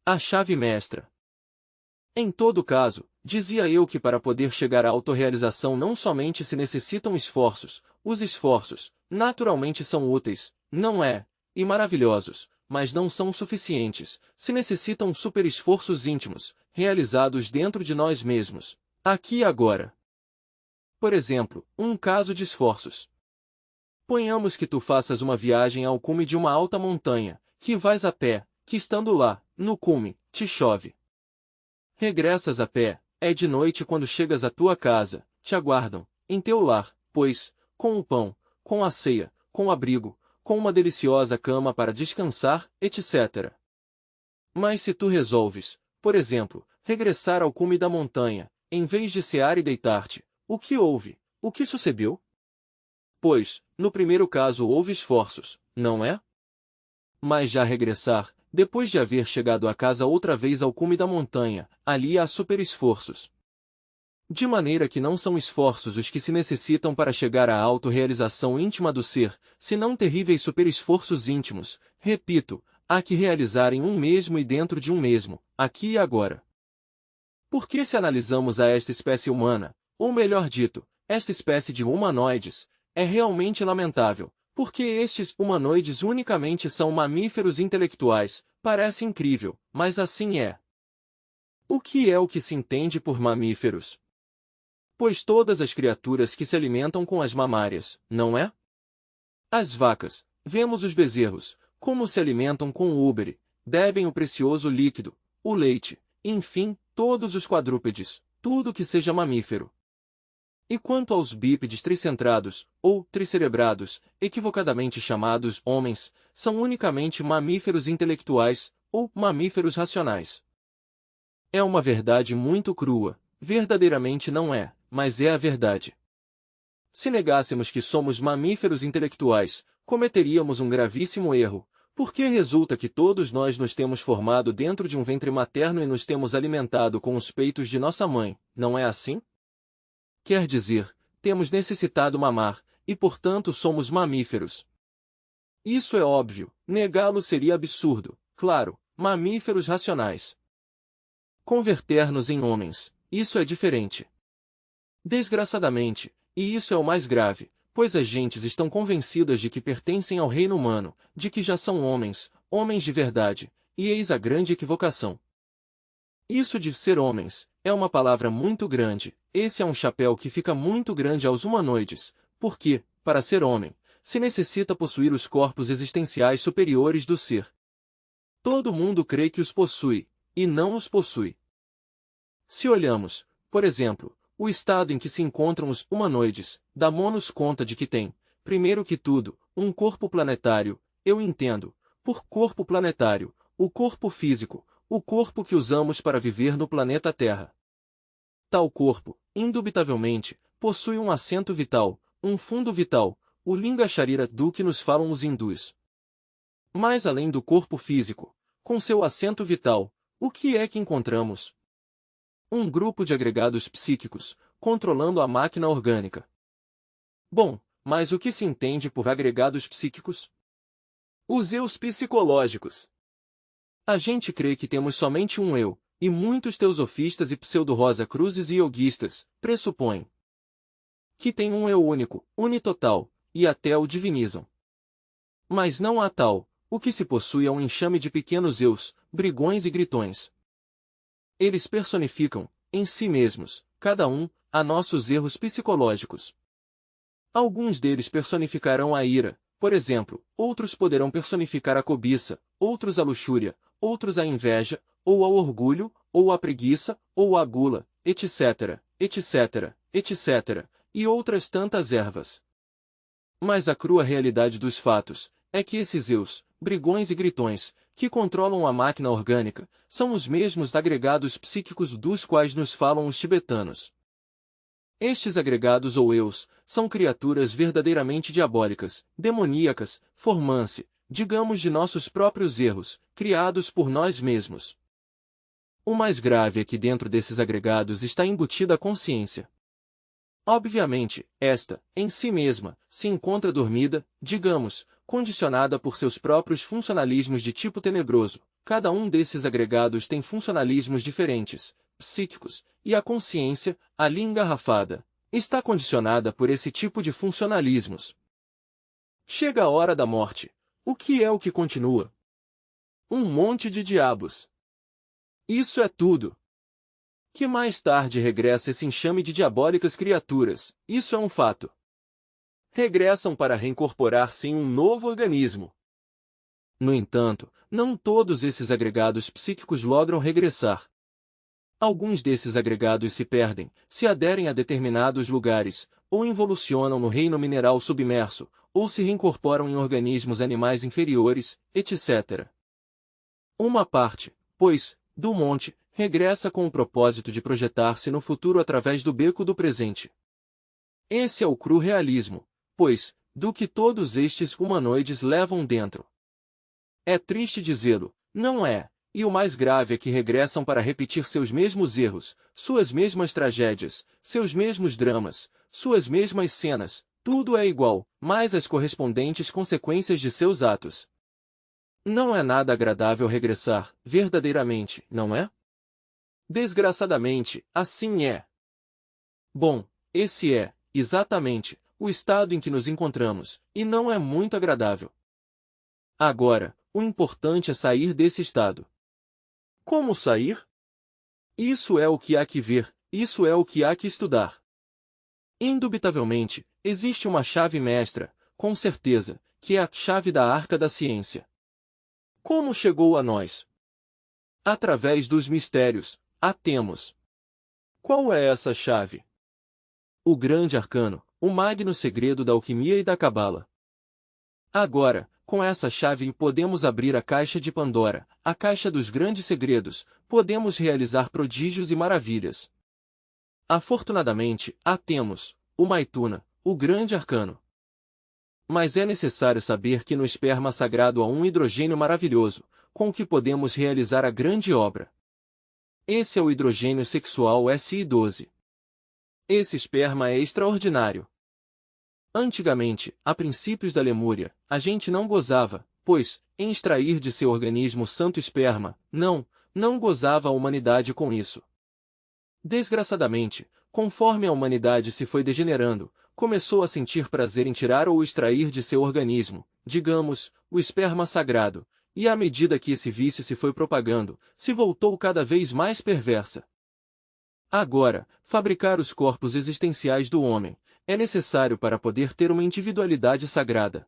A chave mestra. Em todo caso, dizia eu que para poder chegar à autorrealização não somente se necessitam esforços, os esforços, naturalmente são úteis, não é, e maravilhosos, mas não são suficientes, se necessitam super-esforços íntimos, realizados dentro de nós mesmos, aqui e agora. Por exemplo, um caso de esforços. Ponhamos que tu faças uma viagem ao cume de uma alta montanha, que vais a pé, que estando lá, no cume, te chove. Regressas a pé, é de noite quando chegas à tua casa, te aguardam, em teu lar, pois, com o pão, com a ceia, com o abrigo, com uma deliciosa cama para descansar, etc. Mas se tu resolves, por exemplo, regressar ao cume da montanha, em vez de cear e deitar-te, o que houve? O que sucedeu? Pois, no primeiro caso houve esforços, não é? Mas já regressar, depois de haver chegado a casa outra vez ao cume da montanha, ali há super-esforços. De maneira que não são esforços os que se necessitam para chegar à autorrealização íntima do ser, senão terríveis super-esforços íntimos, repito, há que realizar em um mesmo e dentro de um mesmo, aqui e agora. Porque se analisamos a esta espécie humana, ou melhor dito, esta espécie de humanoides, é realmente lamentável, porque estes humanoides unicamente são mamíferos intelectuais, parece incrível, mas assim é. O que é o que se entende por mamíferos? Pois todas as criaturas que se alimentam com as mamárias, não é? As vacas, vemos os bezerros, como se alimentam com o úbere, bebem o precioso líquido, o leite, enfim, todos os quadrúpedes, tudo que seja mamífero. E quanto aos bípedes tricentrados, ou tricerebrados, equivocadamente chamados homens, são unicamente mamíferos intelectuais, ou mamíferos racionais. É uma verdade muito crua, verdadeiramente não é, mas é a verdade. Se negássemos que somos mamíferos intelectuais, cometeríamos um gravíssimo erro, porque resulta que todos nós nos temos formado dentro de um ventre materno e nos temos alimentado com os peitos de nossa mãe, não é assim? Quer dizer, temos necessitado mamar, e portanto somos mamíferos. Isso é óbvio, negá-lo seria absurdo, claro, mamíferos racionais. Converter-nos em homens, isso é diferente. Desgraçadamente, e isso é o mais grave, pois as gentes estão convencidas de que pertencem ao reino humano, de que já são homens, homens de verdade, e eis a grande equivocação. Isso de ser homens, é uma palavra muito grande, esse é um chapéu que fica muito grande aos humanoides, porque, para ser homem, se necessita possuir os corpos existenciais superiores do ser. Todo mundo crê que os possui, e não os possui. Se olhamos, por exemplo, o estado em que se encontram os humanoides, damos-nos conta de que tem, primeiro que tudo, um corpo planetário, eu entendo, por corpo planetário, o corpo físico, o corpo que usamos para viver no planeta Terra. Tal corpo, indubitavelmente, possui um assento vital, um fundo vital, o Linga Sharira do que nos falam os hindus. Mas além do corpo físico, com seu assento vital, o que é que encontramos? Um grupo de agregados psíquicos, controlando a máquina orgânica. Bom, mas o que se entende por agregados psíquicos? Os eus psicológicos. A gente crê que temos somente um eu, e muitos teosofistas e pseudo-rosa cruzes e yoguistas pressupõem que tem um eu único, unitotal, e até o divinizam. Mas não há tal, o que se possui é um enxame de pequenos eus, brigões e gritões. Eles personificam, em si mesmos, cada um, a nossos erros psicológicos. Alguns deles personificarão a ira, por exemplo, outros poderão personificar a cobiça, outros a luxúria, outros a inveja, ou ao orgulho, ou a preguiça, ou a gula, etc., etc., etc., e outras tantas ervas. Mas a crua realidade dos fatos é que esses eus, brigões e gritões, que controlam a máquina orgânica, são os mesmos agregados psíquicos dos quais nos falam os tibetanos. Estes agregados ou eus são criaturas verdadeiramente diabólicas, demoníacas, formam-se, digamos de nossos próprios erros, criados por nós mesmos. O mais grave é que dentro desses agregados está embutida a consciência. Obviamente, esta, em si mesma, se encontra dormida, digamos, condicionada por seus próprios funcionalismos de tipo tenebroso, cada um desses agregados tem funcionalismos diferentes, psíquicos, e a consciência, ali engarrafada, está condicionada por esse tipo de funcionalismos. Chega a hora da morte. O que é o que continua? Um monte de diabos. Isso é tudo. Que mais tarde regressa esse enxame de diabólicas criaturas, isso é um fato. Regressam para reincorporar-se em um novo organismo. No entanto, não todos esses agregados psíquicos logram regressar. Alguns desses agregados se perdem, se aderem a determinados lugares, ou involucionam no reino mineral submerso, ou se reincorporam em organismos animais inferiores, etc. Uma parte, pois, do monte, regressa com o propósito de projetar-se no futuro através do beco do presente. Esse é o cru realismo, pois, do que todos estes humanoides levam dentro. É triste dizê-lo, não é? E o mais grave é que regressam para repetir seus mesmos erros, suas mesmas tragédias, seus mesmos dramas, suas mesmas cenas, tudo é igual, mais as correspondentes consequências de seus atos. Não é nada agradável regressar, verdadeiramente, não é? Desgraçadamente, assim é. Bom, esse é, exatamente, o estado em que nos encontramos, e não é muito agradável. Agora, o importante é sair desse estado. Como sair? Isso é o que há que ver, isso é o que há que estudar. Indubitavelmente, existe uma chave mestra, com certeza, que é a chave da arca da ciência. Como chegou a nós? Através dos mistérios, a temos. Qual é essa chave? O grande arcano, o magno segredo da alquimia e da cabala. Agora, com essa chave podemos abrir a caixa de Pandora, a caixa dos grandes segredos, podemos realizar prodígios e maravilhas. Afortunadamente, a temos, o Maituna, o grande arcano. Mas é necessário saber que no esperma sagrado há um hidrogênio maravilhoso, com o que podemos realizar a grande obra. Esse é o hidrogênio sexual SI12. Esse esperma é extraordinário. Antigamente, a princípios da Lemúria, a gente não gozava, pois, em extrair de seu organismo santo esperma, não gozava a humanidade com isso. Desgraçadamente, conforme a humanidade se foi degenerando, começou a sentir prazer em tirar ou extrair de seu organismo, digamos, o esperma sagrado, e à medida que esse vício se foi propagando, se voltou cada vez mais perversa. Agora, fabricar os corpos existenciais do homem é necessário para poder ter uma individualidade sagrada.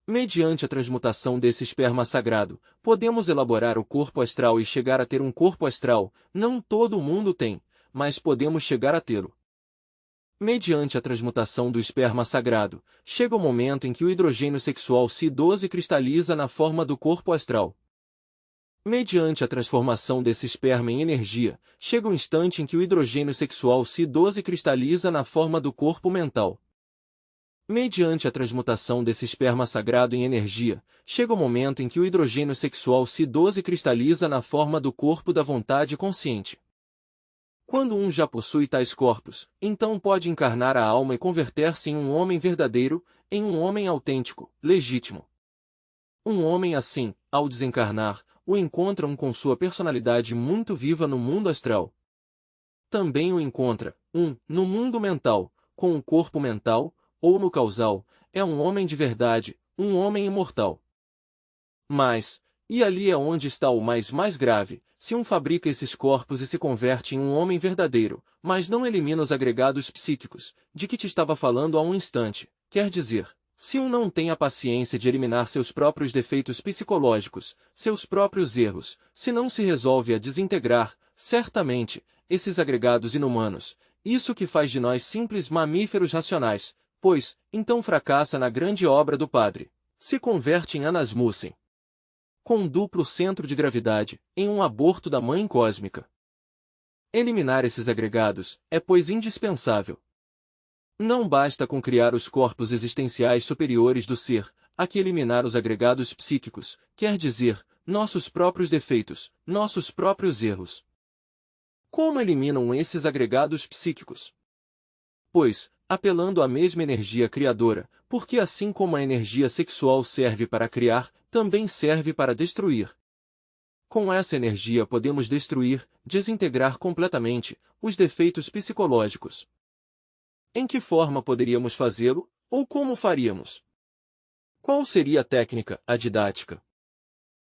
Mediante a transmutação desse esperma sagrado, podemos elaborar o corpo astral e chegar a ter um corpo astral, não todo mundo tem, mas podemos chegar a tê-lo. Mediante a transmutação do esperma sagrado, chega o momento em que o hidrogênio sexual Si12 cristaliza na forma do corpo astral. Mediante a transformação desse esperma em energia, chega o instante em que o hidrogênio sexual Si12 cristaliza na forma do corpo mental. Mediante a transmutação desse esperma sagrado em energia, chega o momento em que o hidrogênio sexual Si12 cristaliza na forma do corpo da vontade consciente. Quando um já possui tais corpos, então pode encarnar a alma e converter-se em um homem verdadeiro, em um homem autêntico, legítimo. Um homem assim, ao desencarnar, o encontra com sua personalidade muito viva no mundo astral. Também o encontra, no mundo mental, com um corpo mental, ou no causal, é um homem de verdade, um homem imortal. Mas, e ali é onde está o mais grave, se um fabrica esses corpos e se converte em um homem verdadeiro, mas não elimina os agregados psíquicos, de que te estava falando há um instante, quer dizer, se um não tem a paciência de eliminar seus próprios defeitos psicológicos, seus próprios erros, se não se resolve a desintegrar, certamente, esses agregados inumanos, isso que faz de nós simples mamíferos racionais, pois, então fracassa na grande obra do Padre, se converte em Anasmussen, com um duplo centro de gravidade, em um aborto da mãe cósmica. Eliminar esses agregados é, pois, indispensável. Não basta com criar os corpos existenciais superiores do ser, há que eliminar os agregados psíquicos, quer dizer, nossos próprios defeitos, nossos próprios erros. Como eliminam esses agregados psíquicos? Pois, apelando à mesma energia criadora, porque assim como a energia sexual serve para criar, também serve para destruir. Com essa energia podemos destruir, desintegrar completamente, os defeitos psicológicos. Em que forma poderíamos fazê-lo, ou como faríamos? Qual seria a técnica, a didática?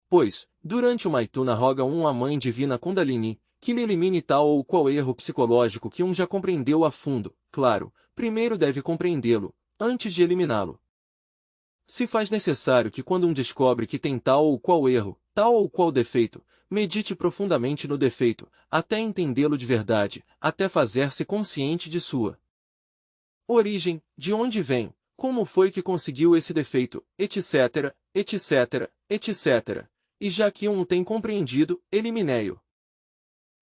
Pois, durante o Maituna roga a Mãe Divina Kundalini, que lhe elimine tal ou qual erro psicológico que já compreendeu a fundo. Claro, primeiro deve compreendê-lo, antes de eliminá-lo. Se faz necessário que quando descobre que tem tal ou qual erro, tal ou qual defeito, medite profundamente no defeito, até entendê-lo de verdade, até fazer-se consciente de sua origem, de onde vem, como foi que conseguiu esse defeito, etc., etc., etc. E já que tem compreendido, elimine-o.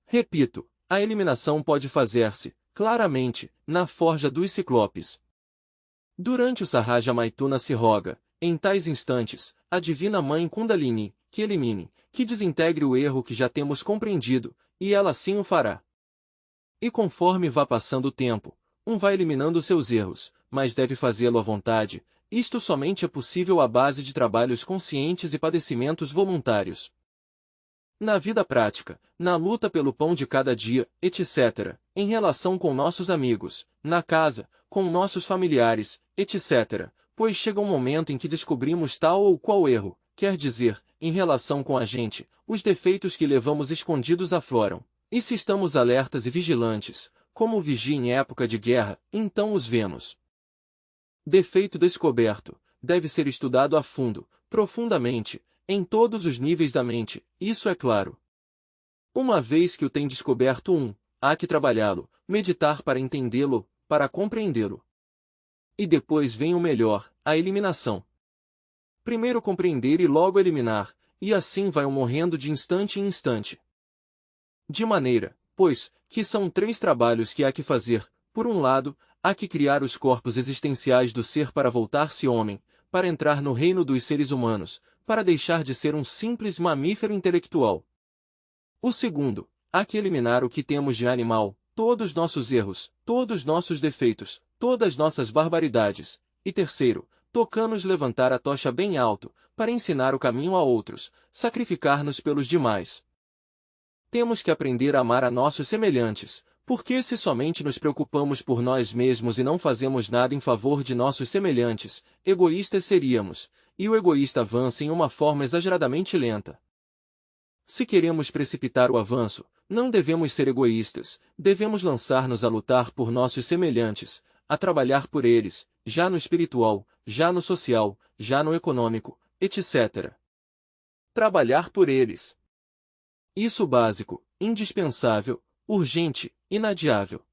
Repito, a eliminação pode fazer-se, claramente, na forja dos ciclopes. Durante o Sahaja Maituna se roga, em tais instantes, a Divina Mãe Kundalini, que elimine, que desintegre o erro que já temos compreendido, e ela assim o fará. E conforme vá passando o tempo, vai eliminando seus erros, mas deve fazê-lo à vontade, isto somente é possível à base de trabalhos conscientes e padecimentos voluntários. Na vida prática, na luta pelo pão de cada dia, etc., em relação com nossos amigos, na casa, com nossos familiares, etc., pois chega um momento em que descobrimos tal ou qual erro, quer dizer, em relação com a gente, os defeitos que levamos escondidos afloram. E se estamos alertas e vigilantes, como o vigia em época de guerra, então os vemos. Defeito descoberto, deve ser estudado a fundo, profundamente, em todos os níveis da mente, isso é claro. Uma vez que o tem descoberto há que trabalhá-lo, meditar para entendê-lo, para compreendê-lo. E depois vem o melhor, a eliminação. Primeiro compreender e logo eliminar, e assim vai morrendo de instante em instante. De maneira, pois, que são 3 trabalhos que há que fazer. Por um lado, há que criar os corpos existenciais do ser para voltar-se homem, para entrar no reino dos seres humanos, para deixar de ser um simples mamífero intelectual. O segundo, há que eliminar o que temos de animal, todos nossos erros, todos nossos defeitos, todas nossas barbaridades. E terceiro, toca-nos levantar a tocha bem alto, para ensinar o caminho a outros, sacrificar-nos pelos demais. Temos que aprender a amar a nossos semelhantes, porque se somente nos preocupamos por nós mesmos e não fazemos nada em favor de nossos semelhantes, egoístas seríamos, e o egoísta avança em uma forma exageradamente lenta. Se queremos precipitar o avanço, não devemos ser egoístas, devemos lançar-nos a lutar por nossos semelhantes, a trabalhar por eles, já no espiritual, já no social, já no econômico, etc. Trabalhar por eles. Isso básico, indispensável, urgente, inadiável.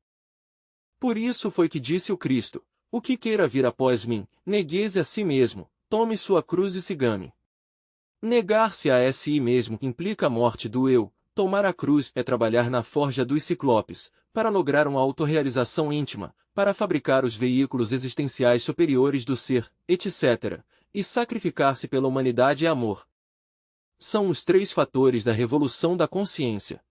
Por isso foi que disse o Cristo: o que queira vir após mim, negue-se a si mesmo, tome sua cruz e siga-me. Negar-se a si mesmo implica a morte do eu, tomar a cruz é trabalhar na forja dos ciclopes, para lograr uma autorrealização íntima, para fabricar os veículos existenciais superiores do ser, etc., e sacrificar-se pela humanidade é amor. São os 3 fatores da revolução da consciência.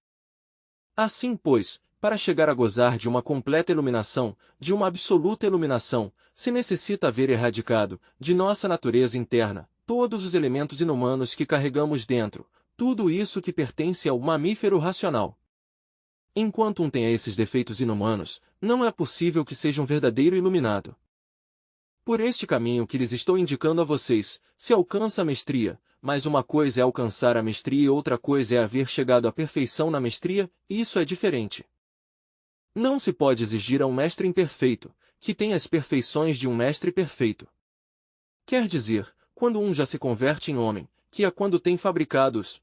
Assim, pois, para chegar a gozar de uma completa iluminação, de uma absoluta iluminação, se necessita haver erradicado, de nossa natureza interna, todos os elementos inumanos que carregamos dentro, tudo isso que pertence ao mamífero racional. Enquanto tem esses defeitos inumanos, não é possível que seja um verdadeiro iluminado. Por este caminho que lhes estou indicando a vocês, se alcança a mestria, mas uma coisa é alcançar a mestria e outra coisa é haver chegado à perfeição na mestria, e isso é diferente. Não se pode exigir a um mestre imperfeito, que tenha as perfeições de um mestre perfeito. Quer dizer, quando já se converte em homem, que é quando tem fabricado os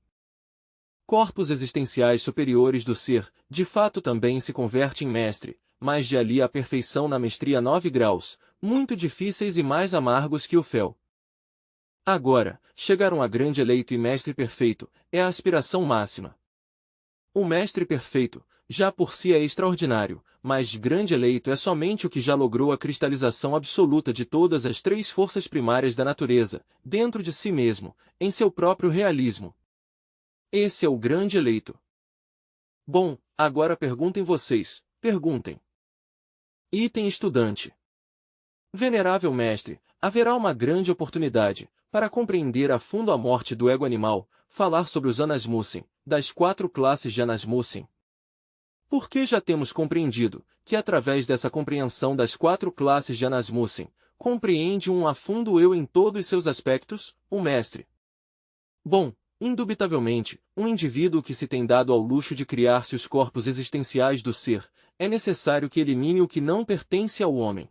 corpos existenciais superiores do ser, de fato também se converte em mestre, mas de ali à perfeição na mestria 9 graus, muito difíceis e mais amargos que o fel. Agora, chegar a grande eleito e mestre perfeito, é a aspiração máxima. O mestre perfeito, já por si é extraordinário, mas de grande eleito é somente o que já logrou a cristalização absoluta de todas as 3 forças primárias da natureza, dentro de si mesmo, em seu próprio realismo. Esse é o grande eleito. Bom, agora perguntem vocês, perguntem. Item estudante. Venerável mestre, haverá uma grande oportunidade, para compreender a fundo a morte do ego animal, falar sobre os Anasmussen, das 4 classes de Anasmussen. Porque já temos compreendido que através dessa compreensão das 4 classes de Anasmussen, compreende a fundo o eu em todos seus aspectos, o mestre. Bom, indubitavelmente, um indivíduo que se tem dado ao luxo de criar-se os corpos existenciais do ser, é necessário que elimine o que não pertence ao homem.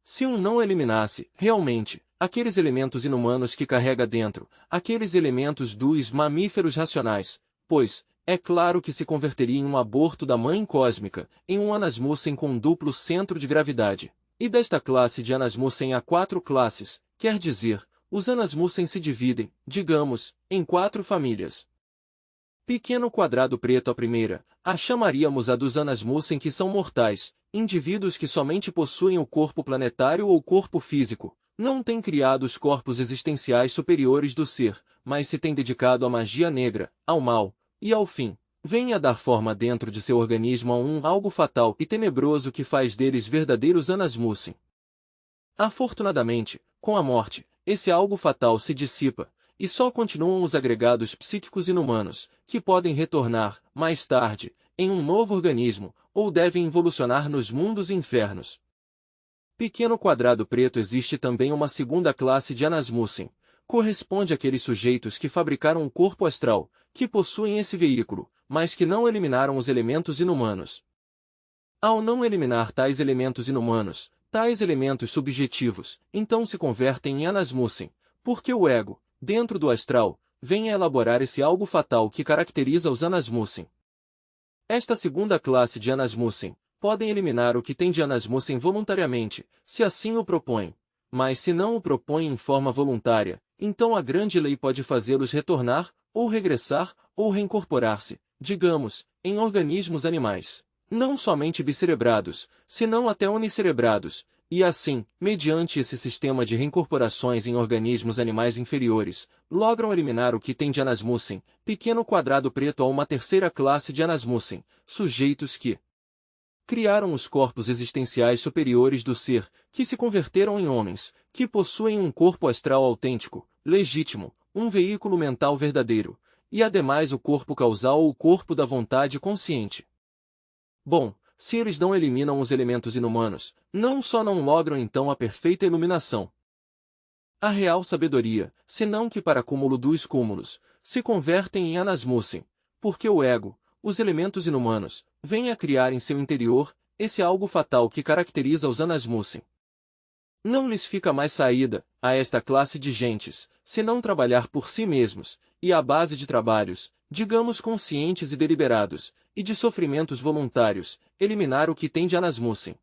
Se não eliminasse, realmente, aqueles elementos inumanos que carrega dentro, aqueles elementos dos mamíferos racionais, pois, é claro que se converteria em um aborto da mãe cósmica, em um Anasmussen com duplo centro de gravidade. E desta classe de Anasmussen há 4 classes, quer dizer, os Anasmussen se dividem, digamos, em 4 famílias. Pequeno quadrado preto a primeira, a chamaríamos a dos Anasmussen que são mortais, indivíduos que somente possuem o corpo planetário ou corpo físico, não têm criado os corpos existenciais superiores do ser, mas se têm dedicado à magia negra, ao mal, e ao fim, vêm a dar forma dentro de seu organismo a algo fatal e tenebroso que faz deles verdadeiros Anasmussen. Afortunadamente, com a morte, esse algo fatal se dissipa, e só continuam os agregados psíquicos inumanos, que podem retornar, mais tarde, em um novo organismo, ou devem evolucionar nos mundos infernos. Pequeno quadrado preto existe também uma segunda classe de Anasmussen. Corresponde àqueles sujeitos que fabricaram um corpo astral, que possuem esse veículo, mas que não eliminaram os elementos inumanos. Ao não eliminar tais elementos inumanos, tais elementos subjetivos, então se convertem em Anasmussen, porque o ego, dentro do astral, vem a elaborar esse algo fatal que caracteriza os Anasmussen. Esta segunda classe de Anasmussen, podem eliminar o que tem de Anasmussen voluntariamente, se assim o propõem, mas se não o propõem em forma voluntária, então a grande lei pode fazê-los retornar, ou regressar, ou reincorporar-se, digamos, em organismos animais, não somente bicerebrados, senão até unicerebrados, e assim, mediante esse sistema de reincorporações em organismos animais inferiores, logram eliminar o que tem de Anasmussen, pequeno quadrado preto a uma terceira classe de Anasmussen, sujeitos que criaram os corpos existenciais superiores do ser, que se converteram em homens, que possuem um corpo astral autêntico, legítimo, um veículo mental verdadeiro, e ademais o corpo causal ou o corpo da vontade consciente. Bom, se eles não eliminam os elementos inumanos, não só não logram então a perfeita iluminação, a real sabedoria, senão que para cúmulo dos cúmulos, se convertem em Anasmussen, porque o ego, os elementos inumanos, vêm a criar em seu interior, esse algo fatal que caracteriza os Anasmussen. Não lhes fica mais saída, a esta classe de gentes, senão trabalhar por si mesmos, e à base de trabalhos, digamos conscientes e deliberados, e de sofrimentos voluntários, eliminar o que tem de Anasmussen.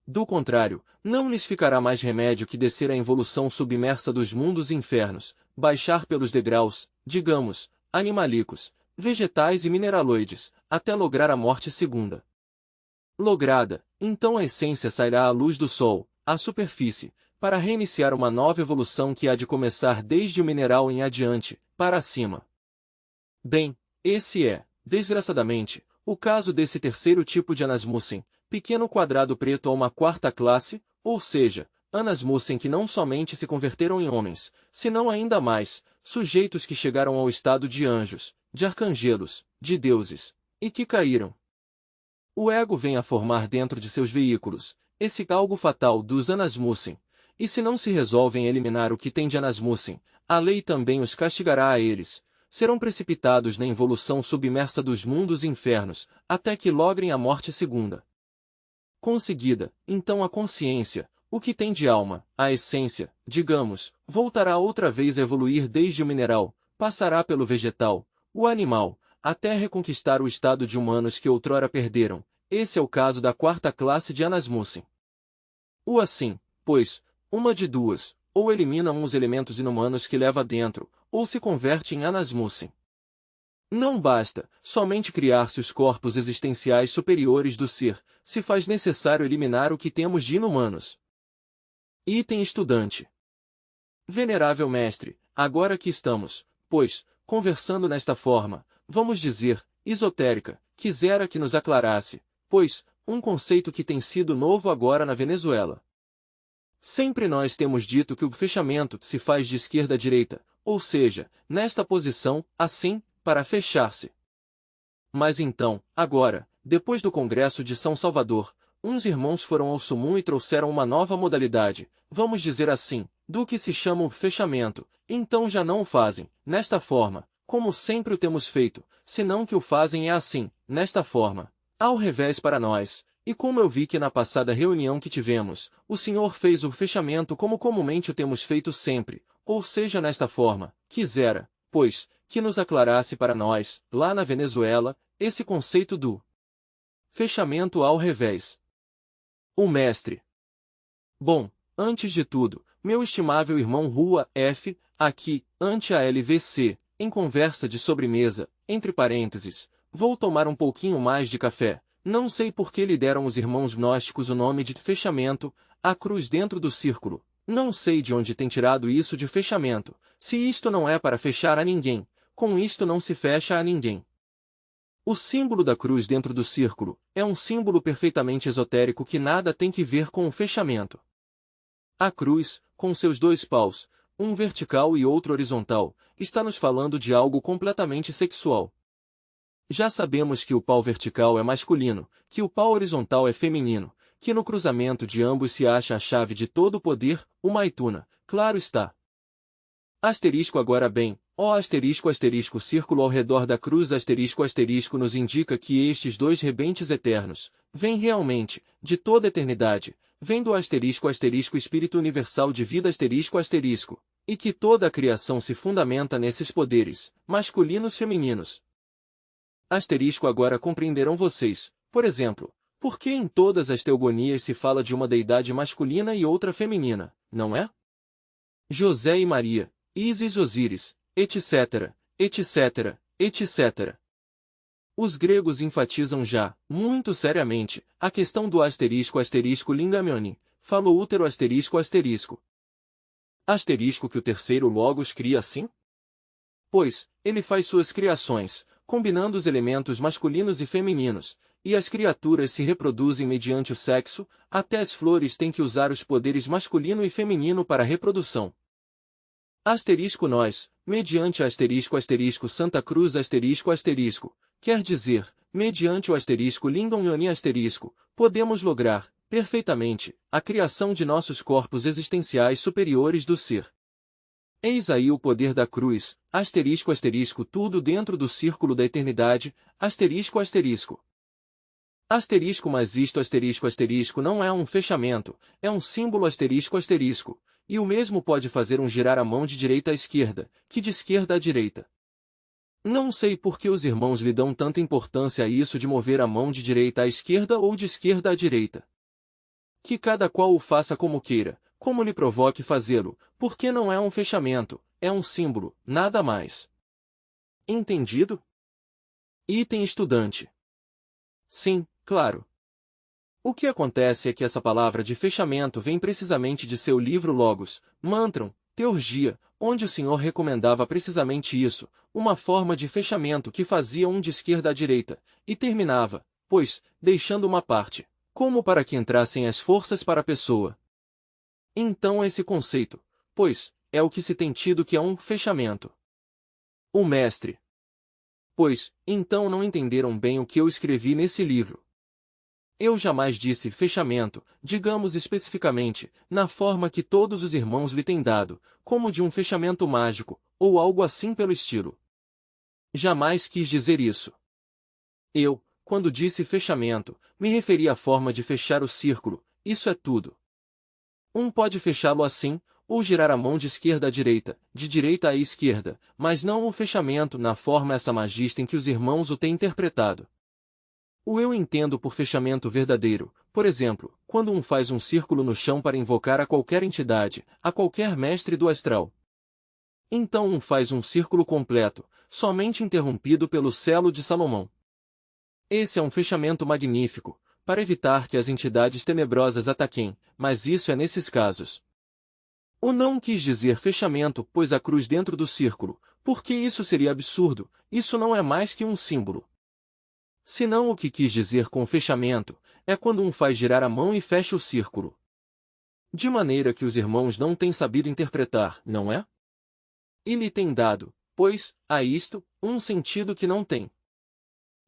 Do contrário, não lhes ficará mais remédio que descer a involução submersa dos mundos infernos, baixar pelos degraus, digamos, animalíacos, vegetais e mineraloides, até lograr a morte segunda. Lograda, então a essência sairá à luz do sol, à superfície, para reiniciar uma nova evolução que há de começar desde o mineral em adiante, para cima. Bem, esse é, desgraçadamente, o caso desse terceiro tipo de Anasmussen, pequeno quadrado preto a uma quarta classe, ou seja, Anasmussen que não somente se converteram em homens, senão ainda mais, sujeitos que chegaram ao estado de anjos, de arcangelos, de deuses, e que caíram. O ego vem a formar dentro de seus veículos, esse algo fatal dos Anasmussen, e se não se resolvem eliminar o que tem de Anasmussen, a lei também os castigará a eles, serão precipitados na involução submersa dos mundos infernos, até que logrem a morte segunda. Conseguida, então a consciência, o que tem de alma, a essência, digamos, voltará outra vez a evoluir desde o mineral, passará pelo vegetal, o animal, até reconquistar o estado de humanos que outrora perderam. Esse é o caso da quarta classe de Anasmussen. O assim, pois, uma de duas, ou eliminam os elementos inumanos que leva dentro, ou se converte em Anasmussen. Não basta, somente criar-se os corpos existenciais superiores do ser, se faz necessário eliminar o que temos de inumanos. Item estudante. Venerável mestre, agora que estamos, pois, conversando nesta forma, vamos dizer, esotérica, quisera que nos aclarasse, pois, um conceito que tem sido novo agora na Venezuela. Sempre nós temos dito que o fechamento se faz de esquerda a direita, ou seja, nesta posição, assim, para fechar-se. Mas então, agora, depois do Congresso de São Salvador, uns irmãos foram ao Sumum e trouxeram uma nova modalidade, vamos dizer assim, do que se chama o fechamento, então já não o fazem, nesta forma, como sempre o temos feito, senão que o fazem é assim, nesta forma, ao revés para nós, e como eu vi que na passada reunião que tivemos, o Senhor fez o fechamento como comumente o temos feito sempre, ou seja nesta forma, quisera, pois, que nos aclarasse para nós, lá na Venezuela, esse conceito do fechamento ao revés. O mestre. Bom, antes de tudo, meu estimável irmão Rua F, aqui, ante a LVC, em conversa de sobremesa, entre parênteses, vou tomar um pouquinho mais de café, não sei por que lhe deram os irmãos gnósticos o nome de fechamento, a cruz dentro do círculo, não sei de onde tem tirado isso de fechamento, se isto não é para fechar a ninguém, com isto não se fecha a ninguém. O símbolo da cruz dentro do círculo é um símbolo perfeitamente esotérico que nada tem que ver com o fechamento. A cruz, com seus dois paus, um vertical e outro horizontal, está nos falando de algo completamente sexual. Já sabemos que o pau vertical é masculino, que o pau horizontal é feminino, que no cruzamento de ambos se acha a chave de todo o poder, o Maituna, claro está. Asterisco agora bem, ó asterisco asterisco círculo ao redor da cruz asterisco asterisco nos indica que estes dois rebentes eternos, vêm realmente, de toda a eternidade, vem do asterisco asterisco espírito universal de vida asterisco asterisco, e que toda a criação se fundamenta nesses poderes, masculinos e femininos. Asterisco agora compreenderão vocês, por exemplo, por que em todas as teogonias se fala de uma deidade masculina e outra feminina, não é? José e Maria, Ísis Osíris, etc., etc., etc. Os gregos enfatizam já, muito seriamente, a questão do asterisco asterisco lingamione, falou útero asterisco asterisco. Asterisco que o terceiro logos cria assim? Pois, ele faz suas criações, combinando os elementos masculinos e femininos, e as criaturas se reproduzem mediante o sexo, até as flores têm que usar os poderes masculino e feminino para a reprodução. Asterisco nós, mediante asterisco asterisco Santa Cruz asterisco asterisco, quer dizer, mediante o asterisco Lingam Ioni asterisco, podemos lograr, perfeitamente, a criação de nossos corpos existenciais superiores do ser. Eis aí o poder da cruz, asterisco asterisco tudo dentro do círculo da eternidade, asterisco asterisco. Asterisco mas isto asterisco asterisco não é um fechamento, é um símbolo asterisco asterisco, e o mesmo pode fazer um girar a mão de direita à esquerda, que de esquerda à direita. Não sei por que os irmãos lhe dão tanta importância a isso de mover a mão de direita à esquerda ou de esquerda à direita. Que cada qual o faça como queira, como lhe provoque fazê-lo, porque não é um fechamento, é um símbolo, nada mais. Entendido? Item estudante. Sim, claro. O que acontece é que essa palavra de fechamento vem precisamente de seu livro Logos, Mantram, Teurgia, onde o Senhor recomendava precisamente isso, uma forma de fechamento que fazia um de esquerda à direita, e terminava, pois, deixando uma parte, como para que entrassem as forças para a pessoa. Então esse conceito, pois, é o que se tem tido que é um fechamento. O mestre. Pois, então não entenderam bem o que eu escrevi nesse livro. Eu jamais disse fechamento, digamos especificamente, na forma que todos os irmãos lhe têm dado, como de um fechamento mágico, ou algo assim pelo estilo. Jamais quis dizer isso. Eu, quando disse fechamento, me referi à forma de fechar o círculo, isso é tudo. Um pode fechá-lo assim, ou girar a mão de esquerda à direita, de direita à esquerda, mas não o fechamento na forma essa magista em que os irmãos o têm interpretado. O eu entendo por fechamento verdadeiro, por exemplo, quando um faz um círculo no chão para invocar a qualquer entidade, a qualquer mestre do astral. Então um faz um círculo completo, somente interrompido pelo selo de Salomão. Esse é um fechamento magnífico, para evitar que as entidades tenebrosas ataquem, mas isso é nesses casos. O não quis dizer fechamento, pois a cruz dentro do círculo, porque isso seria absurdo, isso não é mais que um símbolo. Senão o que quis dizer com fechamento, é quando um faz girar a mão e fecha o círculo. De maneira que os irmãos não têm sabido interpretar, não é? e lhe tem dado, pois, a isto, um sentido que não tem.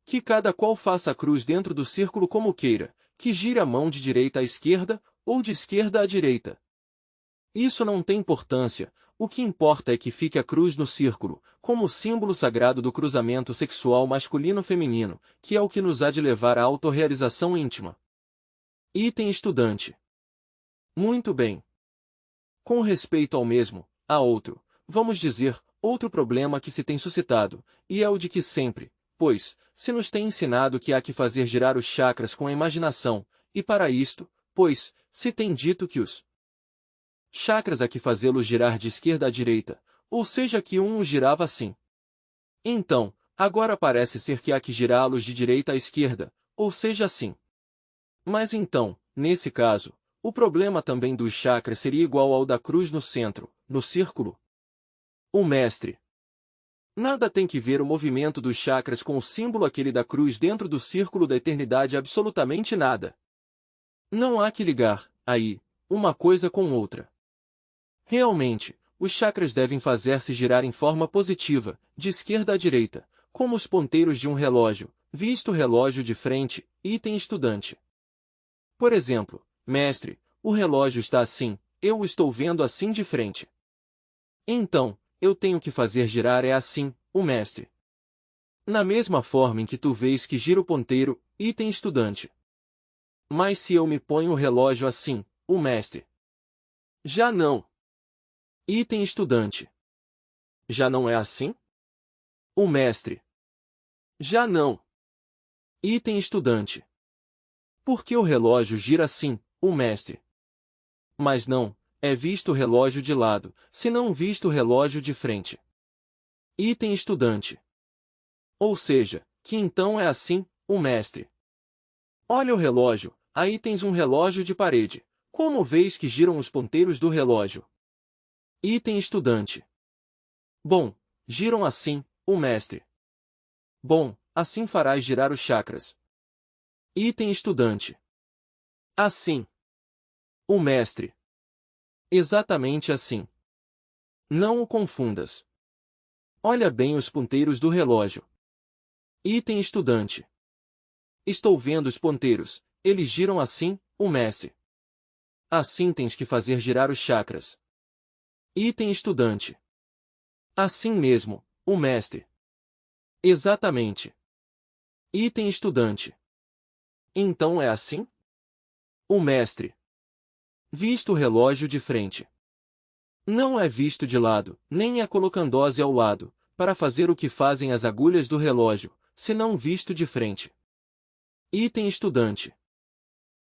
Que cada qual faça a cruz dentro do círculo como queira, que gire a mão de direita à esquerda, ou de esquerda à direita. Isso não tem importância, o que importa é que fique a cruz no círculo, como símbolo sagrado do cruzamento sexual masculino-feminino, que é o que nos há de levar à autorrealização íntima. Item estudante. Muito bem. Com respeito ao mesmo, há outro, vamos dizer, outro problema que se tem suscitado, e é o de que sempre, pois, se nos tem ensinado que há que fazer girar os chakras com a imaginação, e para isto, pois, se tem dito que os chakras há que fazê-los girar de esquerda à direita, ou seja que um os girava assim. Então, agora parece ser que há que girá-los de direita à esquerda, ou seja assim. Mas então, nesse caso, o problema também dos chakras seria igual ao da cruz no centro, no círculo. O mestre. Nada tem que ver o movimento dos chakras com o símbolo aquele da cruz dentro do círculo da eternidade, absolutamente nada. Não há que ligar, aí, uma coisa com outra. Realmente, os chakras devem fazer-se girar em forma positiva, de esquerda à direita, como os ponteiros de um relógio, visto o relógio de frente, item estudante. Por exemplo, mestre, o relógio está assim, eu o estou vendo assim de frente. Então, eu tenho que fazer girar é assim, o mestre. Na mesma forma em que tu vês que gira o ponteiro, item estudante. Mas se eu me ponho o relógio assim, o mestre. Já não. Item estudante. Já não é assim? O mestre. Já não. Item estudante. Porque o relógio gira assim, o mestre. Mas não, é visto o relógio de lado, se não visto o relógio de frente. Item estudante. Ou seja, que então é assim, o mestre. Olha o relógio, aí tens um relógio de parede. Como vês que giram os ponteiros do relógio? Item estudante. Bom, giram assim, o mestre. Bom, assim farás girar os chakras. Item estudante. Assim. O mestre. Exatamente assim. Não o confundas. Olha bem os ponteiros do relógio. Item estudante. Estou vendo os ponteiros, eles giram assim, o mestre. Assim tens que fazer girar os chakras. Item estudante. Assim mesmo, o mestre. Exatamente. Item estudante. Então é assim? O mestre. Visto o relógio de frente. Não é visto de lado, nem é colocandose ao lado, para fazer o que fazem as agulhas do relógio, senão visto de frente. Item estudante.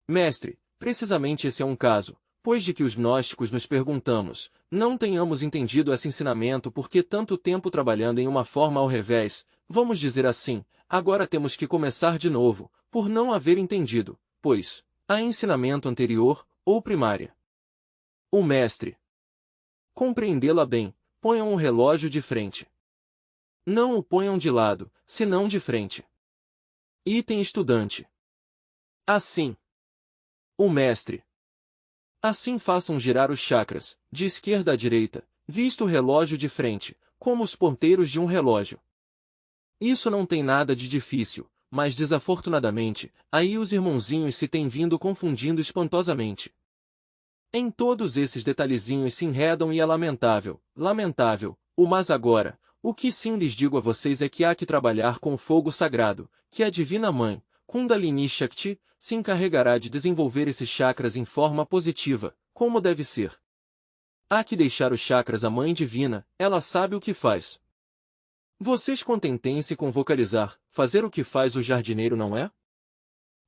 Mestre, precisamente esse é um caso, pois de que os gnósticos nos perguntamos, não tenhamos entendido esse ensinamento porque tanto tempo trabalhando em uma forma ao revés, vamos dizer assim, agora temos que começar de novo, por não haver entendido, pois, há ensinamento anterior, ou primária. O mestre. Compreendê-la bem, ponham o relógio de frente. Não o ponham de lado, senão de frente. Item estudante. Assim. O mestre. Assim façam girar os chakras, de esquerda à direita, visto o relógio de frente, como os ponteiros de um relógio. Isso não tem nada de difícil, mas desafortunadamente, aí os irmãozinhos se têm vindo confundindo espantosamente. Em todos esses detalhezinhos se enredam e é lamentável, lamentável, mas agora, o que sim lhes digo a vocês é que há que trabalhar com o fogo sagrado, que a Divina Mãe, Kundalini Shakti, se encarregará de desenvolver esses chakras em forma positiva, como deve ser. Há que deixar os chakras à Mãe Divina, ela sabe o que faz. Vocês contentem-se com vocalizar, fazer o que faz o jardineiro, não é?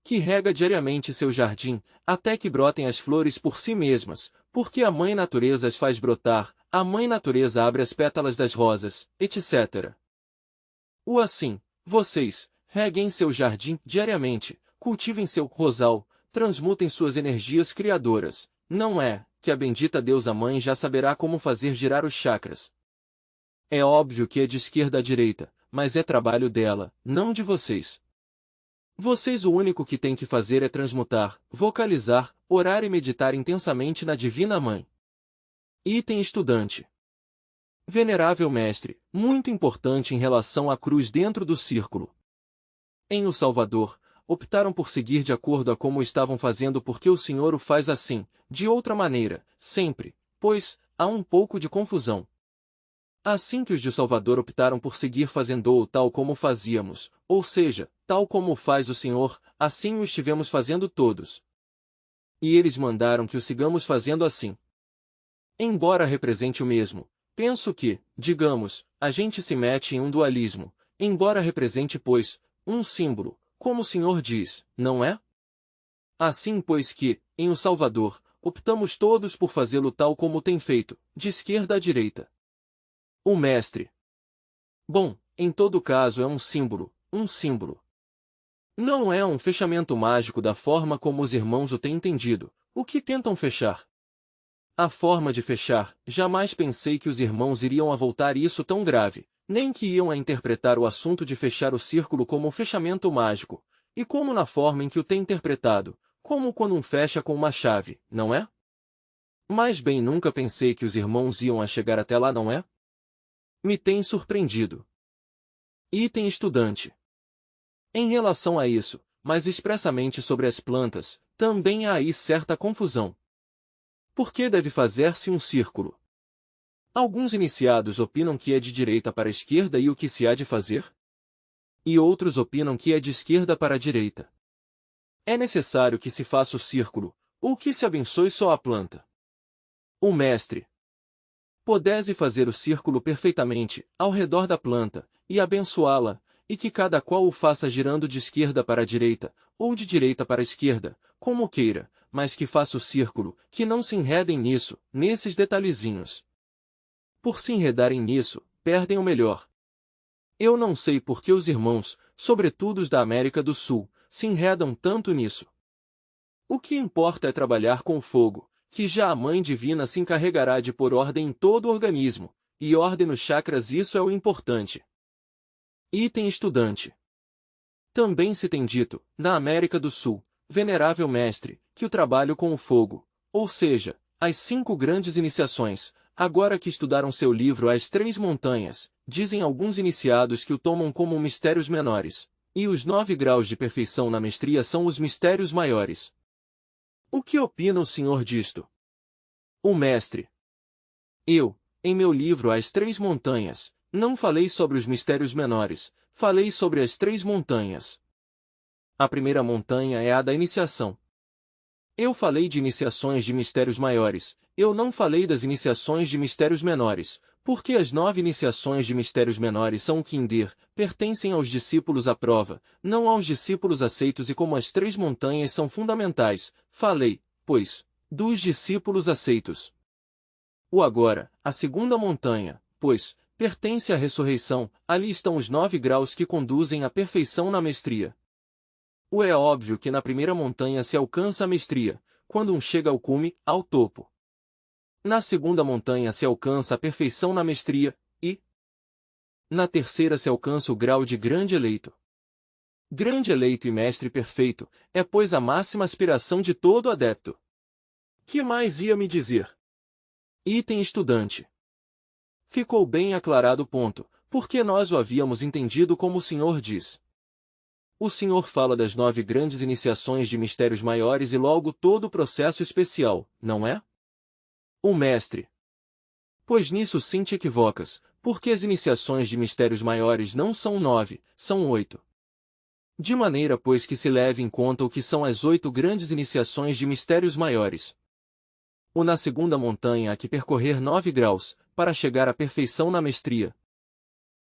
Que rega diariamente seu jardim, até que brotem as flores por si mesmas, porque a Mãe Natureza as faz brotar, a Mãe Natureza abre as pétalas das rosas, etc. O assim, vocês, reguem seu jardim diariamente, cultivem seu rosal, transmutem suas energias criadoras, não é, que a bendita Deusa Mãe já saberá como fazer girar os chakras. É óbvio que é de esquerda à direita, mas é trabalho dela, não de vocês. Vocês o único que têm que fazer é transmutar, vocalizar, orar e meditar intensamente na Divina Mãe. Item estudante. Venerável mestre, muito importante em relação à cruz dentro do círculo. Em O Salvador, optaram por seguir de acordo a como estavam fazendo porque o Senhor o faz assim, de outra maneira, sempre, pois, há um pouco de confusão. Assim que os de Salvador optaram por seguir fazendo-o tal como fazíamos, ou seja, tal como o faz o Senhor, assim o estivemos fazendo todos. E eles mandaram que o sigamos fazendo assim. Embora represente o mesmo, penso que, digamos, a gente se mete em um dualismo, embora represente, pois, um símbolo, como o Senhor diz, não é? Assim, pois que, em O Salvador, optamos todos por fazê-lo tal como tem feito, de esquerda à direita. O mestre. Bom, em todo caso é um símbolo, um símbolo. Não é um fechamento mágico da forma como os irmãos o têm entendido, o que tentam fechar. A forma de fechar, jamais pensei que os irmãos iriam a voltar isso tão grave, nem que iam a interpretar o assunto de fechar o círculo como um fechamento mágico, e como na forma em que o têm interpretado, como quando um fecha com uma chave, não é? Mas bem nunca pensei que os irmãos iam a chegar até lá, não é? Me tem surpreendido. Item estudante. Em relação a isso, mas expressamente sobre as plantas, também há aí certa confusão. Por que deve fazer-se um círculo? Alguns iniciados opinam que é de direita para a esquerda e o que se há de fazer? E outros opinam que é de esquerda para a direita. É necessário que se faça o círculo, ou que se abençoe só a planta. O mestre. Pudesse fazer o círculo perfeitamente, ao redor da planta, e abençoá-la, e que cada qual o faça girando de esquerda para a direita, ou de direita para a esquerda, como queira, mas que faça o círculo, que não se enredem nisso, nesses detalhezinhos. Por se enredarem nisso, perdem o melhor. Eu não sei por que os irmãos, sobretudo os da América do Sul, se enredam tanto nisso. O que importa é trabalhar com o fogo, que já a Mãe Divina se encarregará de pôr ordem em todo o organismo, e ordem nos chakras, isso é o importante. Item estudante. Também se tem dito, na América do Sul, venerável mestre, que o trabalho com o fogo, ou seja, as 5 grandes iniciações, agora que estudaram seu livro As 3 Montanhas, dizem alguns iniciados que o tomam como mistérios menores, e os 9 graus de perfeição na mestria são os mistérios maiores. O que opina o senhor disto? O mestre. Eu, em meu livro As 3 Montanhas, não falei sobre os mistérios menores, falei sobre as 3 montanhas. A primeira montanha é a da iniciação. Eu falei de iniciações de mistérios maiores, eu não falei das iniciações de mistérios menores, porque as 9 iniciações de mistérios menores são o Kinder, pertencem aos discípulos à prova, não aos discípulos aceitos, e como as 3 montanhas são fundamentais, falei, pois, dos discípulos aceitos. O agora, a segunda montanha, pois, pertence à ressurreição, ali estão os 9 graus que conduzem à perfeição na mestria. O é óbvio que na primeira montanha se alcança a mestria, quando um chega ao cume, ao topo. Na segunda montanha se alcança a perfeição na mestria, e na terceira se alcança o grau de grande eleito. Grande eleito e mestre perfeito, é pois a máxima aspiração de todo adepto. Que mais ia me dizer? Item estudante. Ficou bem aclarado o ponto, porque nós o havíamos entendido como o senhor diz. O senhor fala das 9 grandes iniciações de mistérios maiores e logo todo o processo especial, não é? O mestre. Pois nisso sim te equivocas, porque as iniciações de mistérios maiores não são 9, são 8. De maneira pois que se leve em conta o que são as 8 grandes iniciações de mistérios maiores. O na segunda montanha há que percorrer 9 graus, para chegar à perfeição na mestria.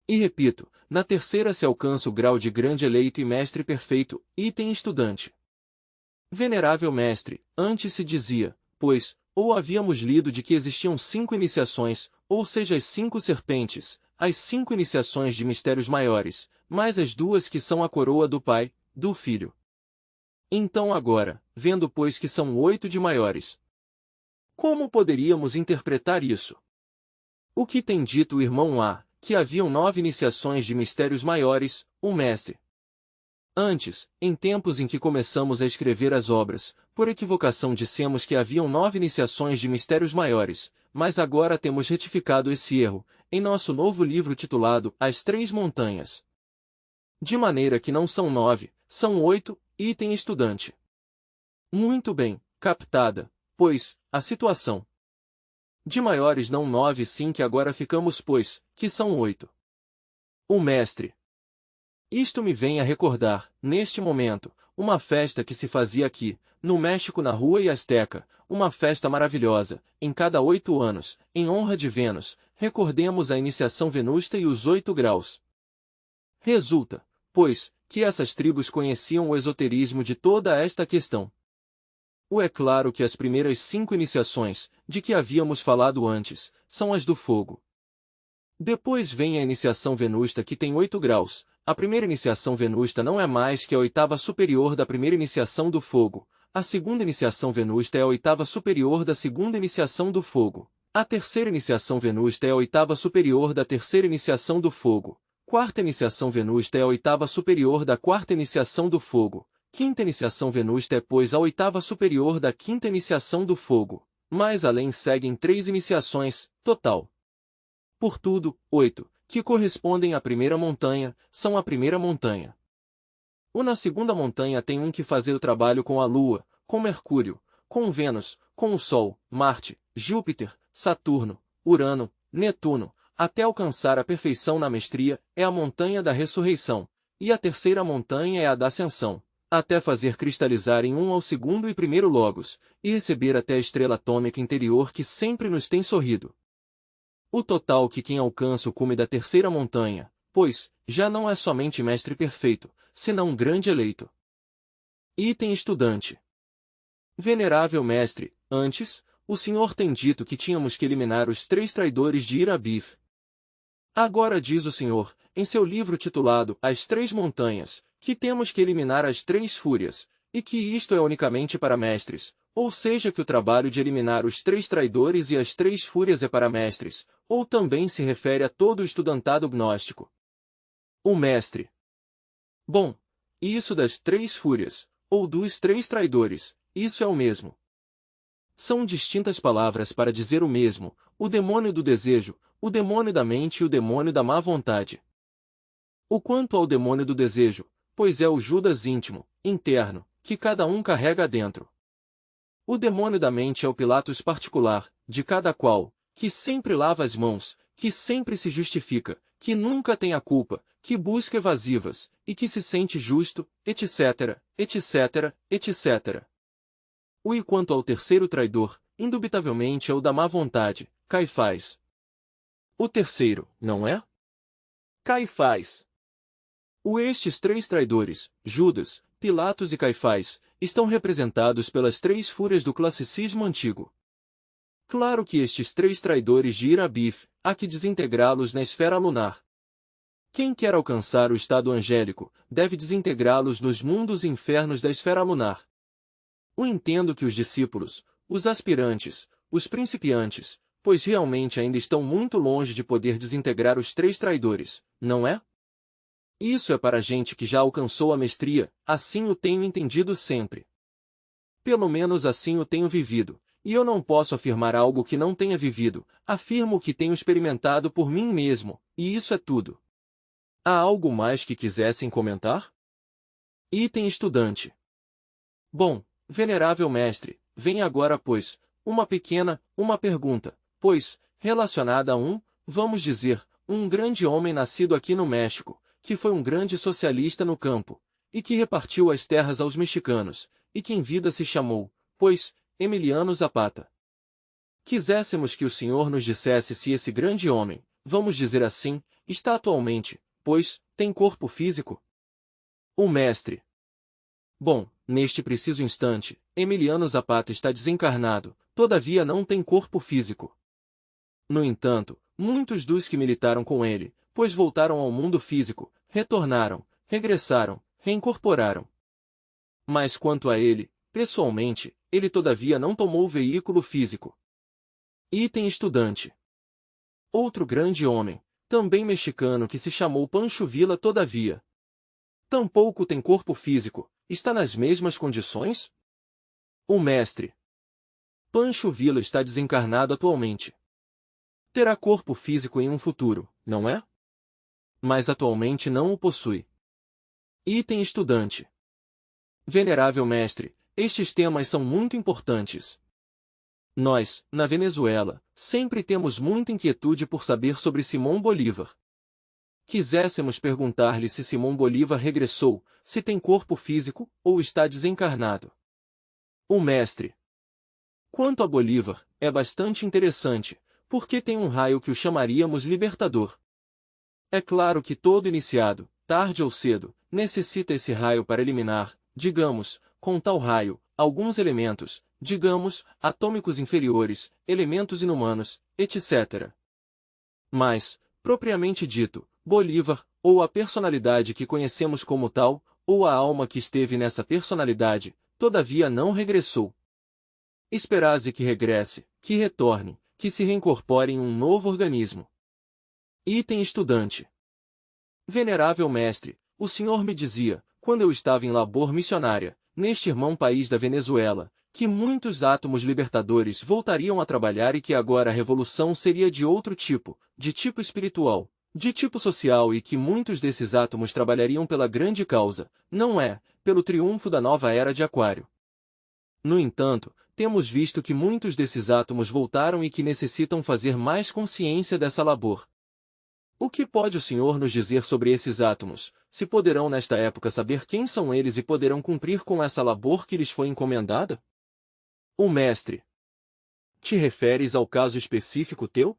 E repito, na terceira se alcança o grau de grande eleito e mestre perfeito, item estudante. Venerável mestre, antes se dizia, pois, ou havíamos lido de que existiam 5 iniciações, ou seja as 5 serpentes, as 5 iniciações de mistérios maiores, mais as 2 que são a coroa do Pai, do Filho. Então agora, vendo pois que são 8 de maiores, como poderíamos interpretar isso? O que tem dito o irmão A, que haviam 9 iniciações de mistérios maiores, o mestre. Antes, em tempos em que começamos a escrever as obras, por equivocação dissemos que haviam 9 iniciações de mistérios maiores, mas agora temos retificado esse erro, em nosso novo livro titulado As Três Montanhas. De maneira que não são 9, são 8, item estudante. Muito bem, captada, pois, a situação. De maiores não 9 sim que agora ficamos pois, que são 8. O mestre. Isto me vem a recordar, neste momento, uma festa que se fazia aqui, no México na Rua Azteca, uma festa maravilhosa, em cada 8 anos, em honra de Vênus, recordemos a iniciação venusta e os 8 graus. Resulta, pois, que essas tribos conheciam o esoterismo de toda esta questão. É claro que as primeiras 5 iniciações, de que havíamos falado antes, são as do fogo. Depois vem a iniciação venusta que tem 8 graus. A primeira iniciação venusta não é mais que a oitava superior da primeira iniciação do fogo. A segunda iniciação venusta é a oitava superior da segunda iniciação do fogo. A terceira iniciação venusta é a oitava superior da terceira iniciação do fogo. Quarta iniciação venusta é a oitava superior da quarta iniciação do fogo. Quinta iniciação venusta é pois a oitava superior da quinta iniciação do fogo. Mais além seguem 3 iniciações, total. Por tudo, 8, que correspondem à primeira montanha, são a primeira montanha. Na segunda montanha tem um que fazer o trabalho com a Lua, com Mercúrio, com Vênus, com o Sol, Marte, Júpiter, Saturno, Urano, Netuno, até alcançar a perfeição na mestria, é a montanha da ressurreição, e a terceira montanha é a da ascensão, até fazer cristalizar em um ao segundo e primeiro logos, e receber até a estrela atômica interior que sempre nos tem sorrido. O total que quem alcança o cume da terceira montanha, pois, já não é somente mestre perfeito, senão um grande eleito. Item estudante. Venerável mestre, antes, o senhor tem dito que tínhamos que eliminar os 3 traidores de Irabif. Agora diz o senhor, em seu livro titulado As Três Montanhas, que temos que eliminar as 3 fúrias, e que isto é unicamente para mestres, ou seja que o trabalho de eliminar os 3 traidores e as 3 fúrias é para mestres, ou também se refere a todo o estudantado gnóstico. O mestre. Bom, isso das 3 fúrias, ou dos 3 traidores, isso é o mesmo. São distintas palavras para dizer o mesmo, o demônio do desejo, o demônio da mente e o demônio da má vontade. O quanto ao demônio do desejo, pois é o Judas íntimo, interno, que cada um carrega dentro. O demônio da mente é o Pilatos particular, de cada qual, que sempre lava as mãos, que sempre se justifica, que nunca tem a culpa, que busca evasivas, e que se sente justo, etc., etc., etc. E quanto ao terceiro traidor, indubitavelmente é o da má vontade, Caifás. O terceiro, não é? Caifás. Estes 3 traidores, Judas, Pilatos e Caifás, estão representados pelas 3 fúrias do classicismo antigo. Claro que estes 3 traidores de Irabif, há que desintegrá-los na esfera lunar. Quem quer alcançar o estado angélico, deve desintegrá-los nos mundos e infernos da esfera lunar. Entendo que os discípulos, os aspirantes, os principiantes, pois realmente ainda estão muito longe de poder desintegrar os 3 traidores, não é? Isso é para gente que já alcançou a mestria, assim o tenho entendido sempre. Pelo menos assim o tenho vivido, e eu não posso afirmar algo que não tenha vivido, afirmo o que tenho experimentado por mim mesmo, e isso é tudo. Há algo mais que quisessem comentar? Item estudante. Bom, venerável mestre, vem agora pois, uma pergunta, pois, relacionada a vamos dizer, um grande homem nascido aqui no México, que foi um grande socialista no campo, e que repartiu as terras aos mexicanos, e que em vida se chamou, pois, Emiliano Zapata. Quiséssemos que o senhor nos dissesse se esse grande homem, vamos dizer assim, está atualmente, pois, tem corpo físico? O mestre. Bom, neste preciso instante, Emiliano Zapata está desencarnado, todavia não tem corpo físico. No entanto, muitos dos que militaram com ele, pois voltaram ao mundo físico, retornaram, regressaram, reincorporaram. Mas quanto a ele, pessoalmente, ele todavia não tomou o veículo físico. Item estudante. Outro grande homem, também mexicano que se chamou Pancho Villa todavia. Tampouco tem corpo físico, está nas mesmas condições? O mestre. Pancho Villa está desencarnado atualmente. Terá corpo físico em um futuro, não é? Mas atualmente não o possui. Item estudante. Venerável mestre, estes temas são muito importantes. Nós, na Venezuela, sempre temos muita inquietude por saber sobre Simão Bolívar. Quiséssemos perguntar-lhe se Simão Bolívar regressou, se tem corpo físico, ou está desencarnado. O mestre. Quanto a Bolívar, é bastante interessante, porque tem um raio que o chamaríamos libertador. É claro que todo iniciado, tarde ou cedo, necessita esse raio para eliminar, digamos, com tal raio, alguns elementos, digamos, atômicos inferiores, elementos inumanos, etc. Mas, propriamente dito, Bolívar, ou a personalidade que conhecemos como tal, ou a alma que esteve nessa personalidade, todavia não regressou. Esperase que regresse, que retorne, que se reincorpore em um novo organismo. Item estudante. Venerável mestre, o senhor me dizia, quando eu estava em labor missionária, neste irmão país da Venezuela, que muitos átomos libertadores voltariam a trabalhar e que agora a revolução seria de outro tipo, de tipo espiritual, de tipo social e que muitos desses átomos trabalhariam pela grande causa, não é, pelo triunfo da nova era de Aquário. No entanto, temos visto que muitos desses átomos voltaram e que necessitam fazer mais consciência dessa labor. O que pode o senhor nos dizer sobre esses átomos, se poderão nesta época saber quem são eles e poderão cumprir com essa labor que lhes foi encomendada? O mestre. Te referes ao caso específico teu?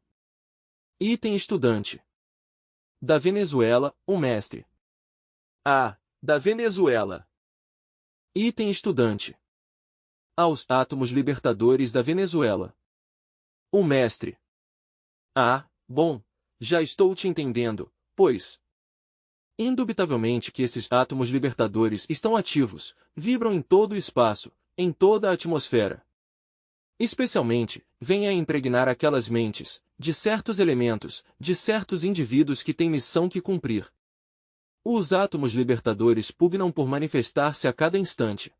Item estudante. Da Venezuela, o mestre. Ah, da Venezuela. Item estudante. Aos átomos libertadores da Venezuela. O mestre. Ah, bom, já estou te entendendo, pois. Indubitavelmente que esses átomos libertadores estão ativos, vibram em todo o espaço, em toda a atmosfera. Especialmente, vêm a impregnar aquelas mentes, de certos elementos, de certos indivíduos que têm missão que cumprir. Os átomos libertadores pugnam por manifestar-se a cada instante.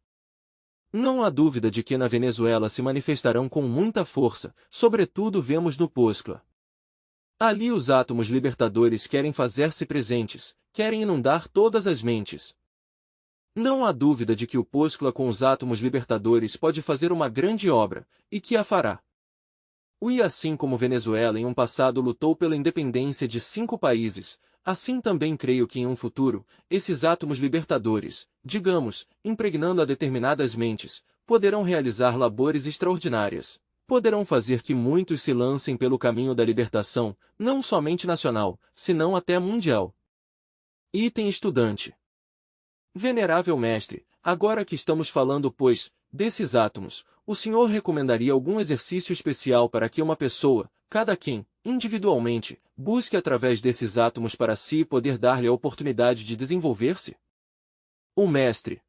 Não há dúvida de que na Venezuela se manifestarão com muita força, sobretudo vemos no Púscula. Ali os átomos libertadores querem fazer-se presentes, querem inundar todas as mentes. Não há dúvida de que o Púscula com os átomos libertadores pode fazer uma grande obra, e que a fará. E assim como Venezuela em um passado lutou pela independência de 5 países, assim também creio que em um futuro, esses átomos libertadores, digamos, impregnando a determinadas mentes, poderão realizar labores extraordinárias. Poderão fazer que muitos se lancem pelo caminho da libertação, não somente nacional, senão até mundial. Item estudante. Venerável mestre, agora que estamos falando, pois, desses átomos, o senhor recomendaria algum exercício especial para que uma pessoa, cada quem, individualmente, busque através desses átomos para si poder dar-lhe a oportunidade de desenvolver-se? O mestre.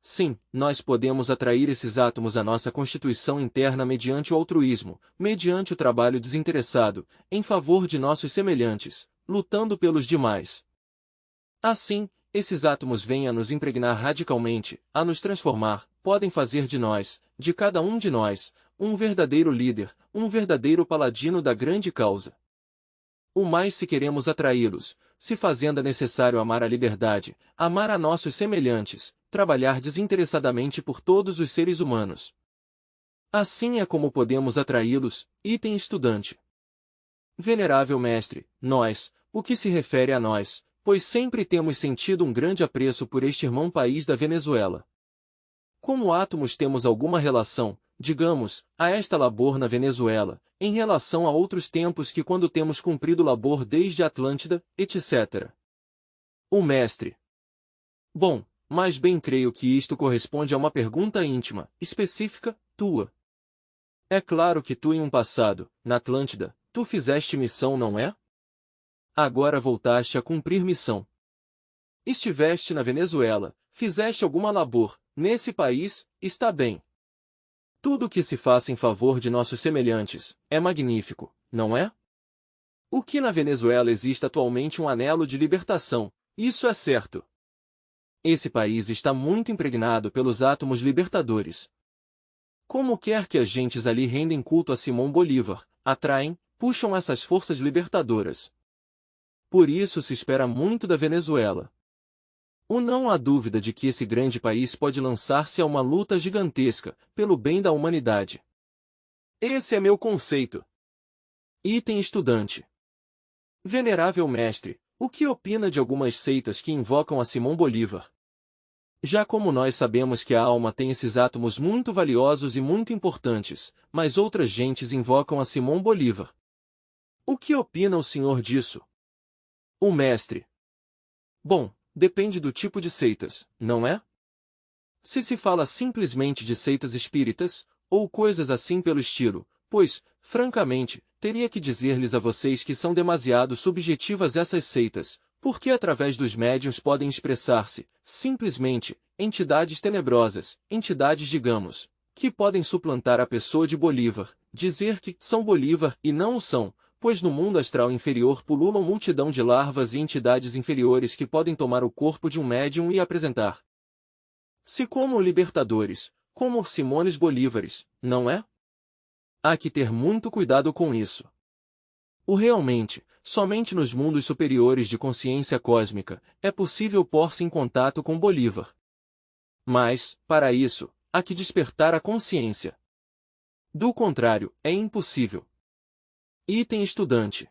Sim, nós podemos atrair esses átomos à nossa constituição interna mediante o altruísmo, mediante o trabalho desinteressado, em favor de nossos semelhantes, lutando pelos demais. Assim, esses átomos vêm a nos impregnar radicalmente, a nos transformar, podem fazer de nós, de cada um de nós, um verdadeiro líder, um verdadeiro paladino da grande causa. O mais se queremos atraí-los, se fazendo necessário amar a liberdade, amar a nossos semelhantes, trabalhar desinteressadamente por todos os seres humanos. Assim é como podemos atraí-los, item estudante. Venerável mestre, nós, o que se refere a nós, pois sempre temos sentido um grande apreço por este irmão país da Venezuela. Como átomos temos alguma relação, digamos, a esta labor na Venezuela, em relação a outros tempos que quando temos cumprido labor desde a Atlântida, etc. O mestre. Bom, mas bem creio que isto corresponde a uma pergunta íntima, específica, tua. É claro que tu em um passado, na Atlântida, tu fizeste missão, não é? Agora voltaste a cumprir missão. Estiveste na Venezuela, fizeste alguma labor, nesse país, está bem. Tudo o que se faça em favor de nossos semelhantes, é magnífico, não é? O que na Venezuela existe atualmente um anelo de libertação, isso é certo. Esse país está muito impregnado pelos átomos libertadores. Como quer que as gentes ali rendem culto a Simão Bolívar, atraem, puxam essas forças libertadoras. Por isso se espera muito da Venezuela. Não há dúvida de que esse grande país pode lançar-se a uma luta gigantesca, pelo bem da humanidade. Esse é meu conceito. Item estudante. Venerável mestre, o que opina de algumas seitas que invocam a Simão Bolívar? Já como nós sabemos que a alma tem esses átomos muito valiosos e muito importantes, mas outras gentes invocam a Simão Bolívar. O que opina o senhor disso? O mestre. Bom, depende do tipo de seitas, não é? Se fala simplesmente de seitas espíritas, ou coisas assim pelo estilo, pois, francamente, teria que dizer-lhes a vocês que são demasiado subjetivas essas seitas, porque através dos médiuns podem expressar-se, simplesmente, entidades tenebrosas, entidades digamos, que podem suplantar a pessoa de Bolívar, dizer que são Bolívar e não o são, pois no mundo astral inferior pululam multidão de larvas e entidades inferiores que podem tomar o corpo de um médium e apresentar-se como libertadores, como Simões Bolívares, não é? Há que ter muito cuidado com isso. Realmente, somente nos mundos superiores de consciência cósmica, é possível pôr-se em contato com Bolívar. Mas, para isso, há que despertar a consciência. Do contrário, é impossível. Item estudante.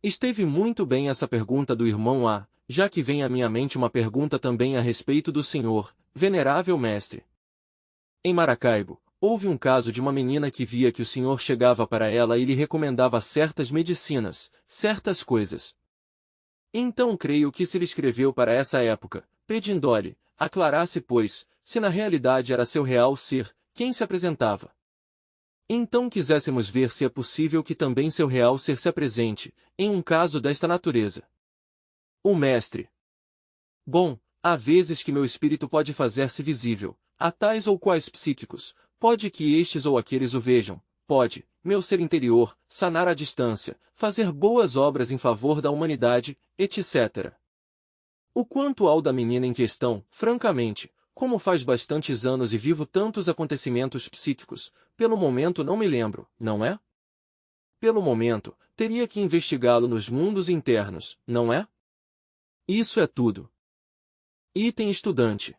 Esteve muito bem essa pergunta do irmão A, já que vem à minha mente uma pergunta também a respeito do senhor, venerável mestre. Em Maracaibo, houve um caso de uma menina que via que o senhor chegava para ela e lhe recomendava certas medicinas, certas coisas. Então creio que se lhe escreveu para essa época, pedindo-lhe, aclarasse pois, se na realidade era seu real ser, quem se apresentava. Então quiséssemos ver se é possível que também seu real ser se apresente, em um caso desta natureza. O mestre. Bom, há vezes que meu espírito pode fazer-se visível, a tais ou quais psíquicos, pode que estes ou aqueles o vejam, pode, meu ser interior, sanar a distância, fazer boas obras em favor da humanidade, etc. O quanto ao da menina em questão, francamente, como faz bastantes anos e vivo tantos acontecimentos psíquicos, pelo momento não me lembro, não é? Pelo momento, teria que investigá-lo nos mundos internos, não é? Isso é tudo. Item estudante.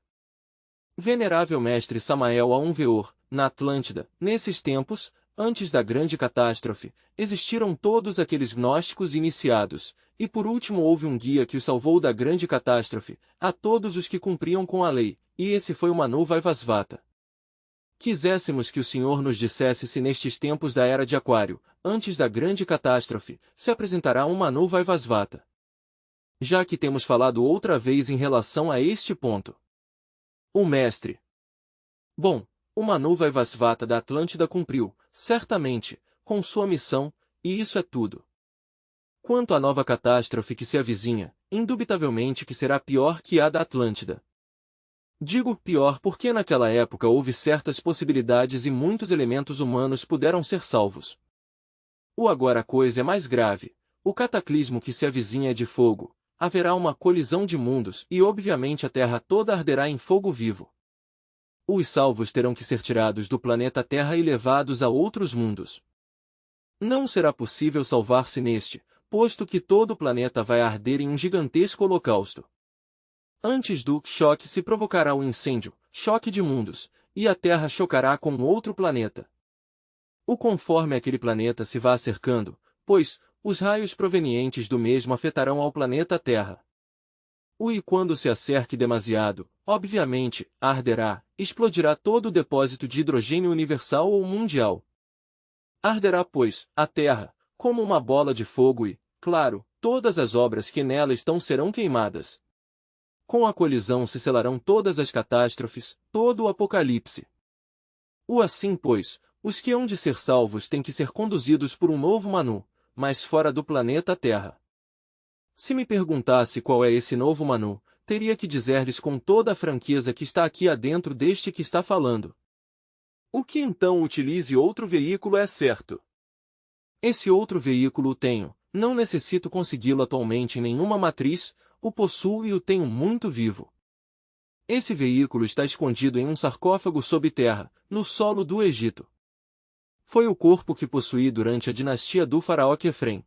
Venerável mestre Samael Aunveor, na Atlântida, nesses tempos, antes da grande catástrofe, existiram todos aqueles gnósticos iniciados, e por último houve um guia que os salvou da grande catástrofe, a todos os que cumpriam com a lei, e esse foi o Manu Vaivasvata. Quiséssemos que o Senhor nos dissesse se nestes tempos da Era de Aquário, antes da grande catástrofe, se apresentará um Manu Vaivasvata. Já que temos falado outra vez em relação a este ponto. O mestre. Bom, o Manu Vaivasvata da Atlântida cumpriu, certamente, com sua missão, e isso é tudo. Quanto à nova catástrofe que se avizinha, indubitavelmente que será pior que a da Atlântida. Digo pior porque naquela época houve certas possibilidades e muitos elementos humanos puderam ser salvos. Agora a coisa é mais grave. O cataclismo que se avizinha é de fogo. Haverá uma colisão de mundos e obviamente a Terra toda arderá em fogo vivo. Os salvos terão que ser tirados do planeta Terra e levados a outros mundos. Não será possível salvar-se neste, posto que todo o planeta vai arder em um gigantesco holocausto. Antes do choque se provocará o incêndio, choque de mundos, e a Terra chocará com outro planeta. Conforme aquele planeta se vá acercando, pois, os raios provenientes do mesmo afetarão ao planeta Terra. E quando se acerque demasiado, obviamente, arderá, explodirá todo o depósito de hidrogênio universal ou mundial. Arderá, pois, a Terra, como uma bola de fogo e, claro, todas as obras que nela estão serão queimadas. Com a colisão se selarão todas as catástrofes, todo o apocalipse. Assim, pois, os que hão de ser salvos têm que ser conduzidos por um novo Manu, mas fora do planeta Terra. Se me perguntasse qual é esse novo Manu, teria que dizer-lhes com toda a franqueza que está aqui adentro deste que está falando. Que então utilize outro veículo é certo. Esse outro veículo o tenho, não necessito consegui-lo atualmente em nenhuma matriz, o possuo e o tenho muito vivo. Esse veículo está escondido em um sarcófago sob terra, no solo do Egito. Foi o corpo que possuí durante a dinastia do faraó Quefrem.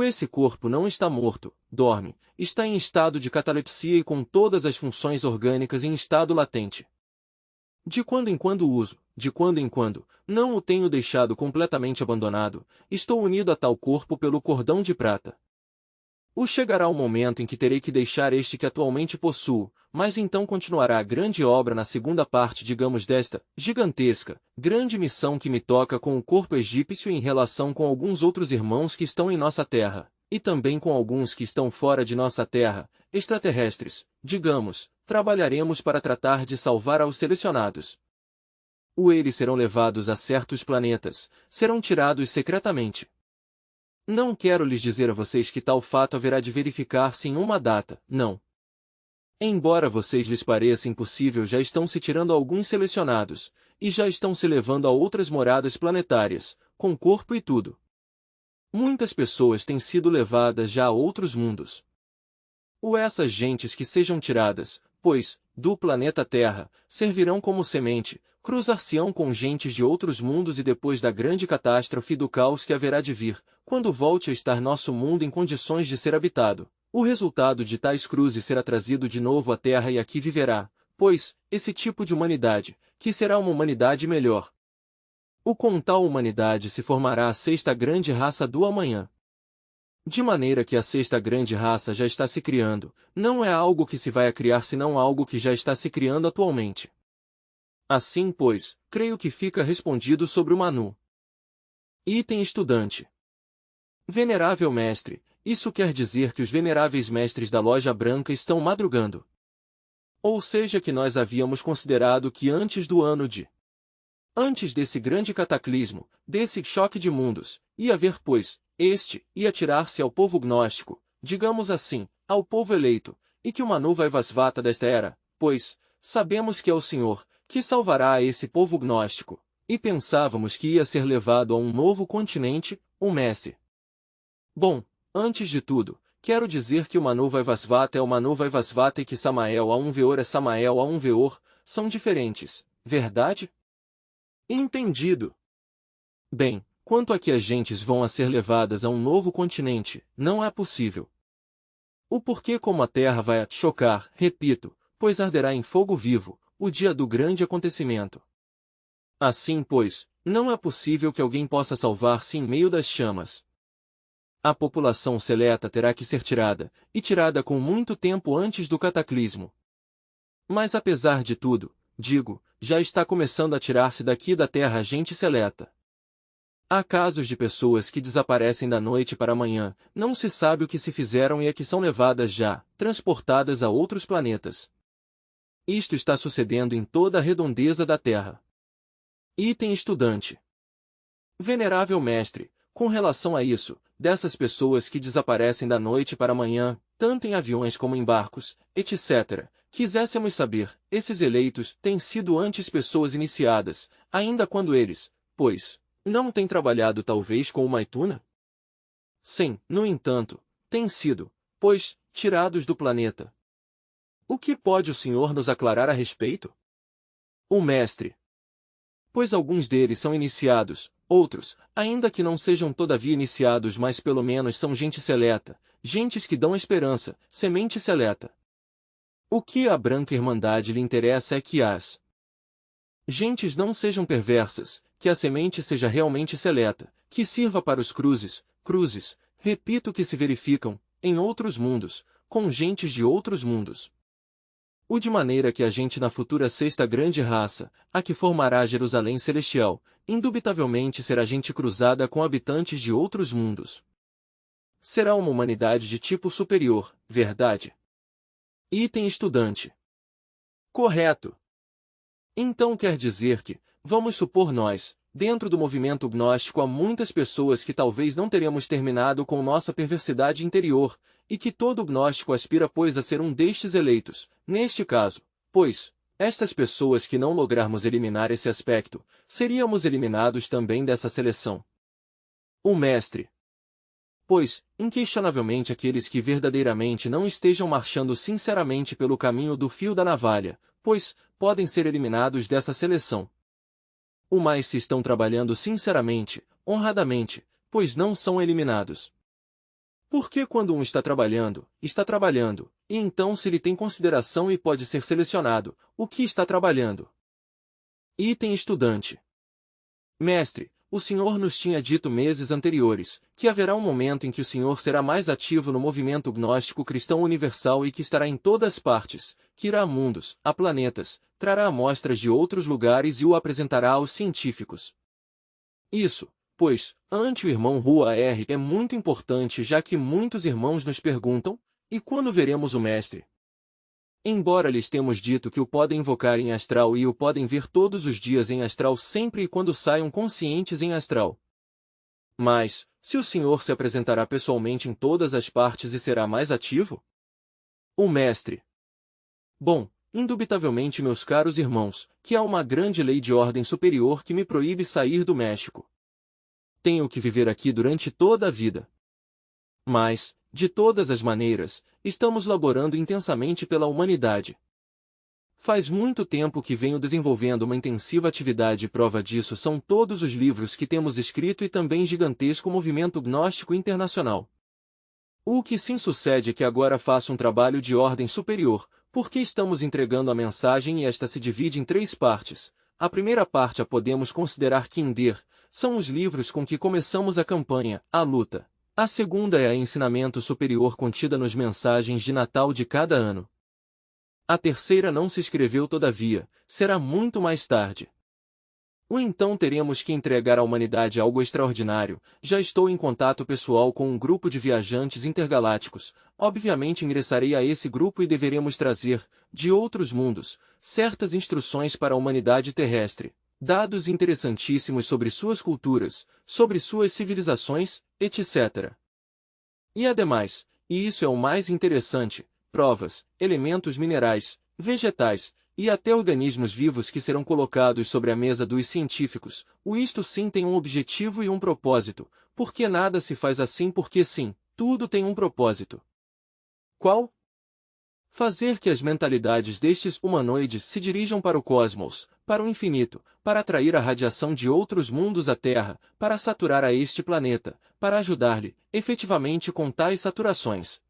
Esse corpo não está morto, dorme, está em estado de catalepsia e com todas as funções orgânicas em estado latente. De quando em quando uso, de quando em quando, não o tenho deixado completamente abandonado, estou unido a tal corpo pelo cordão de prata. Chegará o momento em que terei que deixar este que atualmente possuo, mas então continuará a grande obra na segunda parte, digamos, desta gigantesca, grande missão que me toca com o corpo egípcio em relação com alguns outros irmãos que estão em nossa terra, e também com alguns que estão fora de nossa terra, extraterrestres, digamos, trabalharemos para tratar de salvar aos selecionados. Eles serão levados a certos planetas, serão tirados secretamente. Não quero lhes dizer a vocês que tal fato haverá de verificar-se em uma data, não. Embora vocês lhes pareça impossível, já estão se tirando alguns selecionados, e já estão se levando a outras moradas planetárias, com corpo e tudo. Muitas pessoas têm sido levadas já a outros mundos. Essas gentes que sejam tiradas, pois, do planeta Terra, servirão como semente, cruzar-se-ão com gentes de outros mundos e depois da grande catástrofe e do caos que haverá de vir, quando volte a estar nosso mundo em condições de ser habitado, o resultado de tais cruzes será trazido de novo à Terra e aqui viverá, pois, esse tipo de humanidade, que será uma humanidade melhor. Com tal humanidade se formará a sexta grande raça do amanhã. De maneira que a sexta grande raça já está se criando, não é algo que se vai a criar senão algo que já está se criando atualmente. Assim, pois, creio que fica respondido sobre o Manu. Item estudante. Venerável mestre, isso quer dizer que os veneráveis mestres da Loja Branca estão madrugando. Ou seja que nós havíamos considerado que antes desse grande cataclismo, desse choque de mundos, ia haver, pois, ia tirar-se ao povo gnóstico, digamos assim, ao povo eleito, e que o Manu Vaivasvata desta era, pois, sabemos que é o Senhor, que salvará a esse povo gnóstico, e pensávamos que ia ser levado a um novo continente, o Messi. Bom, antes de tudo, quero dizer que o Manu Vaivasvata é o Manu Vaivasvata e que Samael A1 Veor é Samael A1 Veor, são diferentes, verdade? Entendido. Bem, quanto a que as gentes vão a ser levadas a um novo continente, não é possível. Porquê como a terra vai a chocar, repito, pois arderá em fogo vivo, o dia do grande acontecimento. Assim, pois, não é possível que alguém possa salvar-se em meio das chamas. A população seleta terá que ser tirada, e tirada com muito tempo antes do cataclismo. Mas apesar de tudo, digo, já está começando a tirar-se daqui da terra a gente seleta. Há casos de pessoas que desaparecem da noite para a manhã, não se sabe o que se fizeram e a que são levadas já, transportadas a outros planetas. Isto está sucedendo em toda a redondeza da Terra. Item estudante. Venerável mestre, com relação a isso, dessas pessoas que desaparecem da noite para a manhã, tanto em aviões como em barcos, etc., quiséssemos saber, esses eleitos têm sido antes pessoas iniciadas, ainda quando eles, pois, não têm trabalhado talvez com o Maituna? Sim, no entanto, têm sido, pois, tirados do planeta. O que pode o senhor nos aclarar a respeito? O mestre. Pois alguns deles são iniciados, outros, ainda que não sejam todavia iniciados, mas pelo menos são gente seleta, gentes que dão esperança, semente seleta. O que a Branca Irmandade lhe interessa é que as gentes não sejam perversas, que a semente seja realmente seleta, que sirva para os cruzes, repito que se verificam, em outros mundos, com gentes de outros mundos. De maneira que a gente na futura sexta grande raça, a que formará Jerusalém Celestial, indubitavelmente será gente cruzada com habitantes de outros mundos. Será uma humanidade de tipo superior, verdade? Item estudante. Correto. Então quer dizer que, vamos supor nós, dentro do movimento gnóstico há muitas pessoas que talvez não teremos terminado com nossa perversidade interior, e que todo gnóstico aspira pois a ser um destes eleitos, neste caso, pois, estas pessoas que não lograrmos eliminar esse aspecto, seríamos eliminados também dessa seleção. O mestre. Pois, inquestionavelmente aqueles que verdadeiramente não estejam marchando sinceramente pelo caminho do fio da navalha, pois, podem ser eliminados dessa seleção. o mais se estão trabalhando sinceramente, honradamente, pois não são eliminados. Porque quando um está trabalhando, e então se lhe tem consideração e pode ser selecionado, o que está trabalhando. Item estudante. Mestre, o senhor nos tinha dito meses anteriores, que haverá um momento em que o senhor será mais ativo no movimento gnóstico cristão universal e que estará em todas partes, que irá a mundos, a planetas, trará amostras de outros lugares e o apresentará aos científicos. Isso, pois, ante o irmão Rua R é muito importante já que muitos irmãos nos perguntam, e quando veremos o mestre? Embora lhes temos dito que o podem invocar em astral e o podem ver todos os dias em astral sempre e quando saiam conscientes em astral. Mas, se o senhor se apresentará pessoalmente em todas as partes e será mais ativo? O mestre. Bom, indubitavelmente meus caros irmãos, que há uma grande lei de ordem superior que me proíbe sair do México. Tenho que viver aqui durante toda a vida. Mas, de todas as maneiras, estamos laborando intensamente pela humanidade. Faz muito tempo que venho desenvolvendo uma intensiva atividade e prova disso são todos os livros que temos escrito e também gigantesco movimento gnóstico internacional. O que sim sucede é que agora faço um trabalho de ordem superior, porque estamos entregando a mensagem e esta se divide em 3 partes. A primeira parte a podemos considerar Kinder, são os livros com que começamos a campanha, a luta. A segunda é a ensinamento superior contida nos mensagens de Natal de cada ano. A terceira não se escreveu todavia, será muito mais tarde. Ou então teremos que entregar à humanidade algo extraordinário. Já estou em contato pessoal com um grupo de viajantes intergalácticos. Obviamente ingressarei a esse grupo e deveremos trazer, de outros mundos, certas instruções para a humanidade terrestre. Dados interessantíssimos sobre suas culturas, sobre suas civilizações, etc. E ademais, e isso é o mais interessante, provas, elementos minerais, vegetais, e até organismos vivos que serão colocados sobre a mesa dos científicos. Isto sim tem um objetivo e um propósito, porque nada se faz assim porque sim, tudo tem um propósito. Qual? Fazer que as mentalidades destes humanoides se dirijam para o cosmos, para o infinito, para atrair a radiação de outros mundos à Terra, para saturar a este planeta, para ajudar-lhe, efetivamente com tais saturações.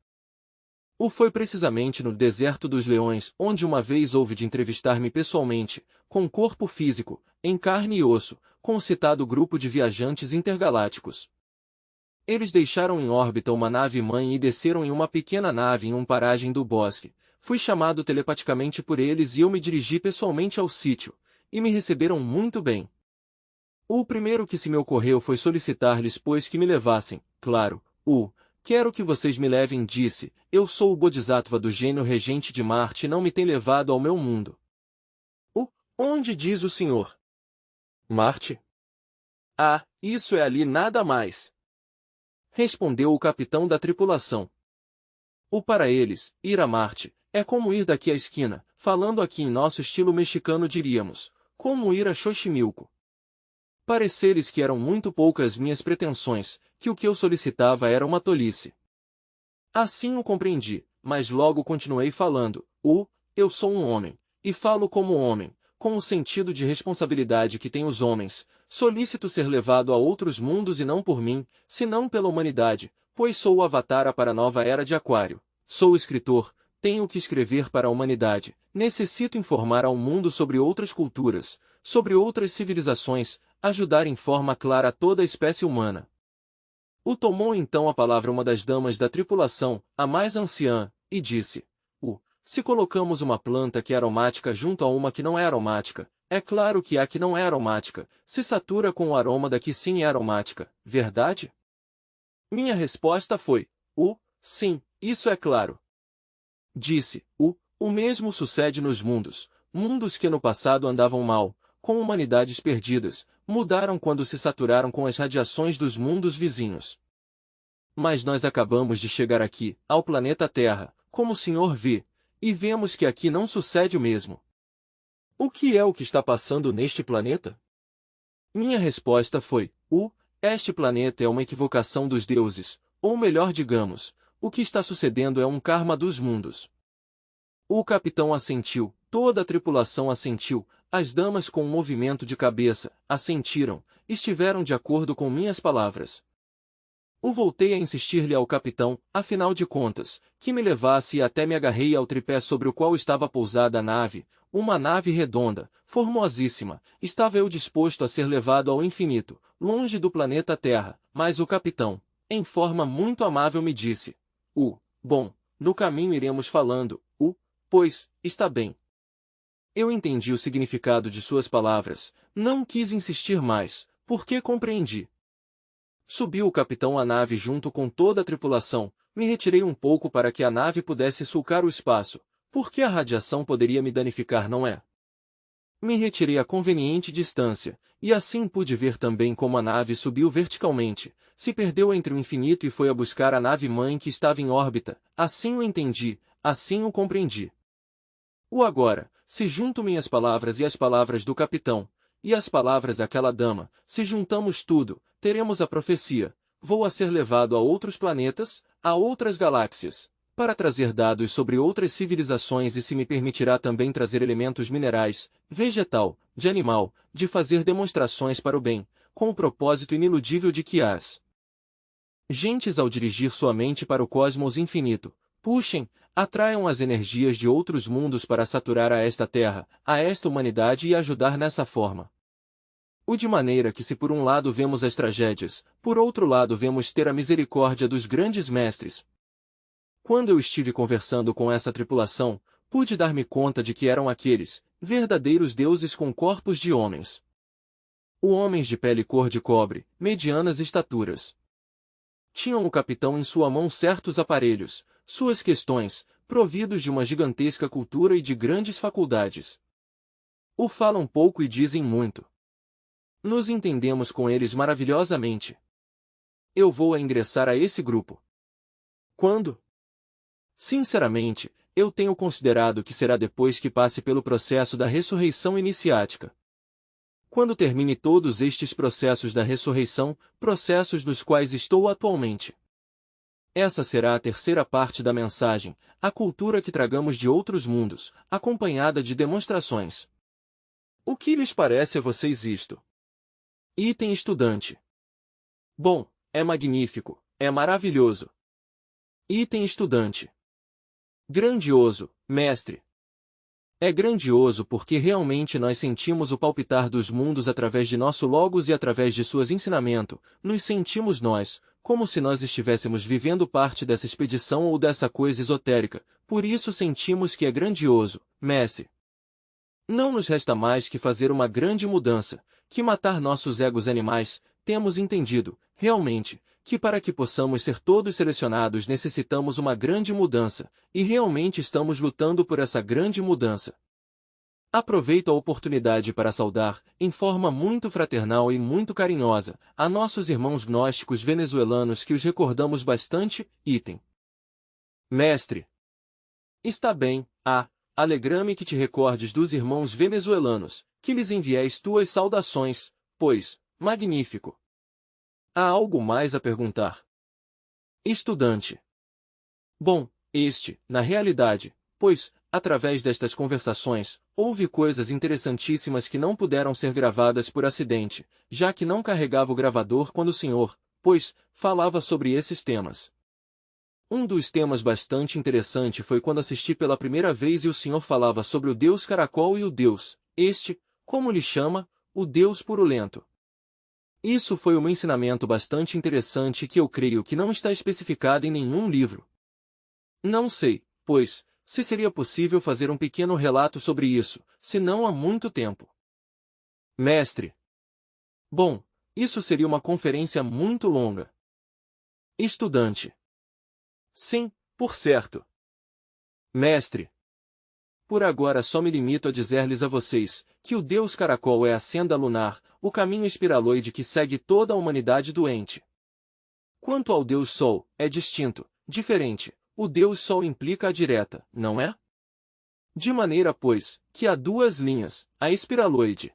Foi precisamente no deserto dos leões onde uma vez houve de entrevistar-me pessoalmente, com corpo físico, em carne e osso, com o citado grupo de viajantes intergalácticos. Eles deixaram em órbita uma nave-mãe e desceram em uma pequena nave em uma paragem do bosque. Fui chamado telepaticamente por eles e eu me dirigi pessoalmente ao sítio, e me receberam muito bem. O primeiro que se me ocorreu foi solicitar-lhes pois que me levassem, claro, quero que vocês me levem, disse, eu sou o Bodhisattva do gênio regente de Marte e não me tem levado ao meu mundo. Onde diz o senhor? Marte? Ah, isso é ali nada mais. Respondeu o capitão da tripulação. Para eles, ir a Marte, é como ir daqui à esquina, falando aqui em nosso estilo mexicano diríamos, como ir a Xochimilco. Parecer-lhes que eram muito poucas minhas pretensões, que o que eu solicitava era uma tolice. Assim o compreendi, mas logo continuei falando, eu sou um homem, e falo como homem, com o sentido de responsabilidade que têm os homens, solicito ser levado a outros mundos e não por mim, senão pela humanidade, pois sou o avatar para a nova era de Aquário. Sou escritor, tenho que escrever para a humanidade, necessito informar ao mundo sobre outras culturas, sobre outras civilizações, ajudar em forma clara toda a espécie humana. Tomou então a palavra uma das damas da tripulação, a mais anciã, e disse, se colocamos uma planta que é aromática junto a uma que não é aromática, é claro que a que não é aromática, se satura com o aroma da que sim é aromática, verdade? Minha resposta foi, sim, isso é claro. Disse, o mesmo sucede nos mundos, mundos que no passado andavam mal, com humanidades perdidas, mudaram quando se saturaram com as radiações dos mundos vizinhos. Mas nós acabamos de chegar aqui, ao planeta Terra, como o senhor vê, e vemos que aqui não sucede o mesmo. O que é o que está passando neste planeta? Minha resposta foi, este planeta é uma equivocação dos deuses, ou melhor digamos, o que está sucedendo é um karma dos mundos. O capitão assentiu, toda a tripulação assentiu, As damas com um movimento de cabeça, assentiram, estiveram de acordo com minhas palavras. Voltei a insistir-lhe ao capitão, afinal de contas, que me levasse e até me agarrei ao tripé sobre o qual estava pousada a nave, uma nave redonda, formosíssima. Estava eu disposto a ser levado ao infinito, longe do planeta Terra, mas o capitão, em forma muito amável me disse: bom, no caminho iremos falando, pois, está bem. Eu entendi o significado de suas palavras, não quis insistir mais, porque compreendi. Subiu o capitão à nave junto com toda a tripulação, me retirei um pouco para que a nave pudesse sulcar o espaço, porque a radiação poderia me danificar, não é? Me retirei a conveniente distância, e assim pude ver também como a nave subiu verticalmente, se perdeu entre o infinito e foi a buscar a nave-mãe que estava em órbita. Assim o entendi, assim o compreendi. Agora, se junto minhas palavras e as palavras do capitão, e as palavras daquela dama, se juntamos tudo, teremos a profecia: vou a ser levado a outros planetas, a outras galáxias, para trazer dados sobre outras civilizações e se me permitirá também trazer elementos minerais, vegetal, de animal, de fazer demonstrações para o bem, com o propósito iniludível de que as gentes, ao dirigir sua mente para o cosmos infinito, puxem, atraiam as energias de outros mundos para saturar a esta Terra, a esta humanidade e ajudar nessa forma. De maneira que se por um lado vemos as tragédias, por outro lado vemos ter a misericórdia dos grandes mestres. Quando eu estive conversando com essa tripulação, pude dar-me conta de que eram aqueles, verdadeiros deuses com corpos de homens. Homens de pele cor de cobre, medianas estaturas. Tinham o capitão em sua mão certos aparelhos, suas questões, providos de uma gigantesca cultura e de grandes faculdades. Falam pouco e dizem muito. Nos entendemos com eles maravilhosamente. Eu vou a ingressar a esse grupo. Quando? Sinceramente, eu tenho considerado que será depois que passe pelo processo da ressurreição iniciática. Quando termine todos estes processos da ressurreição, processos nos quais estou atualmente. Essa será a terceira parte da mensagem, a cultura que tragamos de outros mundos, acompanhada de demonstrações. O que lhes parece a vocês isto? Item estudante. Bom, é magnífico, é maravilhoso. Item estudante. Grandioso, mestre. É grandioso porque realmente nós sentimos o palpitar dos mundos através de nosso Logos e através de suas ensinamentos, nos sentimos nós, como se nós estivéssemos vivendo parte dessa expedição ou dessa coisa esotérica, por isso sentimos que é grandioso, mestre. Não nos resta mais que fazer uma grande mudança, que matar nossos egos animais. Temos entendido, realmente, que para que possamos ser todos selecionados necessitamos uma grande mudança, e realmente estamos lutando por essa grande mudança. Aproveito a oportunidade para saudar, em forma muito fraternal e muito carinhosa, a nossos irmãos gnósticos venezuelanos que os recordamos bastante. Item. Mestre. Está bem, alegra-me que te recordes dos irmãos venezuelanos, que lhes enviéis tuas saudações, pois, magnífico. Há algo mais a perguntar? Estudante. Bom, na realidade, pois, através destas conversações, houve coisas interessantíssimas que não puderam ser gravadas por acidente, já que não carregava o gravador quando o senhor, pois, falava sobre esses temas. Dos temas bastante interessante foi quando assisti pela primeira vez e o senhor falava sobre o Deus Caracol e o Deus, como lhe chama, o Deus Purulento. Isso foi um ensinamento bastante interessante que eu creio que não está especificado em nenhum livro. Não sei, pois, se seria possível fazer um pequeno relato sobre isso, se não há muito tempo. Mestre. Bom, isso seria uma conferência muito longa. Estudante. Sim, por certo. Mestre. Por agora só me limito a dizer-lhes a vocês, que o Deus Caracol é a senda lunar, o caminho espiraloide que segue toda a humanidade doente. Quanto ao Deus Sol, é distinto, diferente. O Deus Sol implica a direta, não é? De maneira, pois, que há duas linhas, a espiraloide.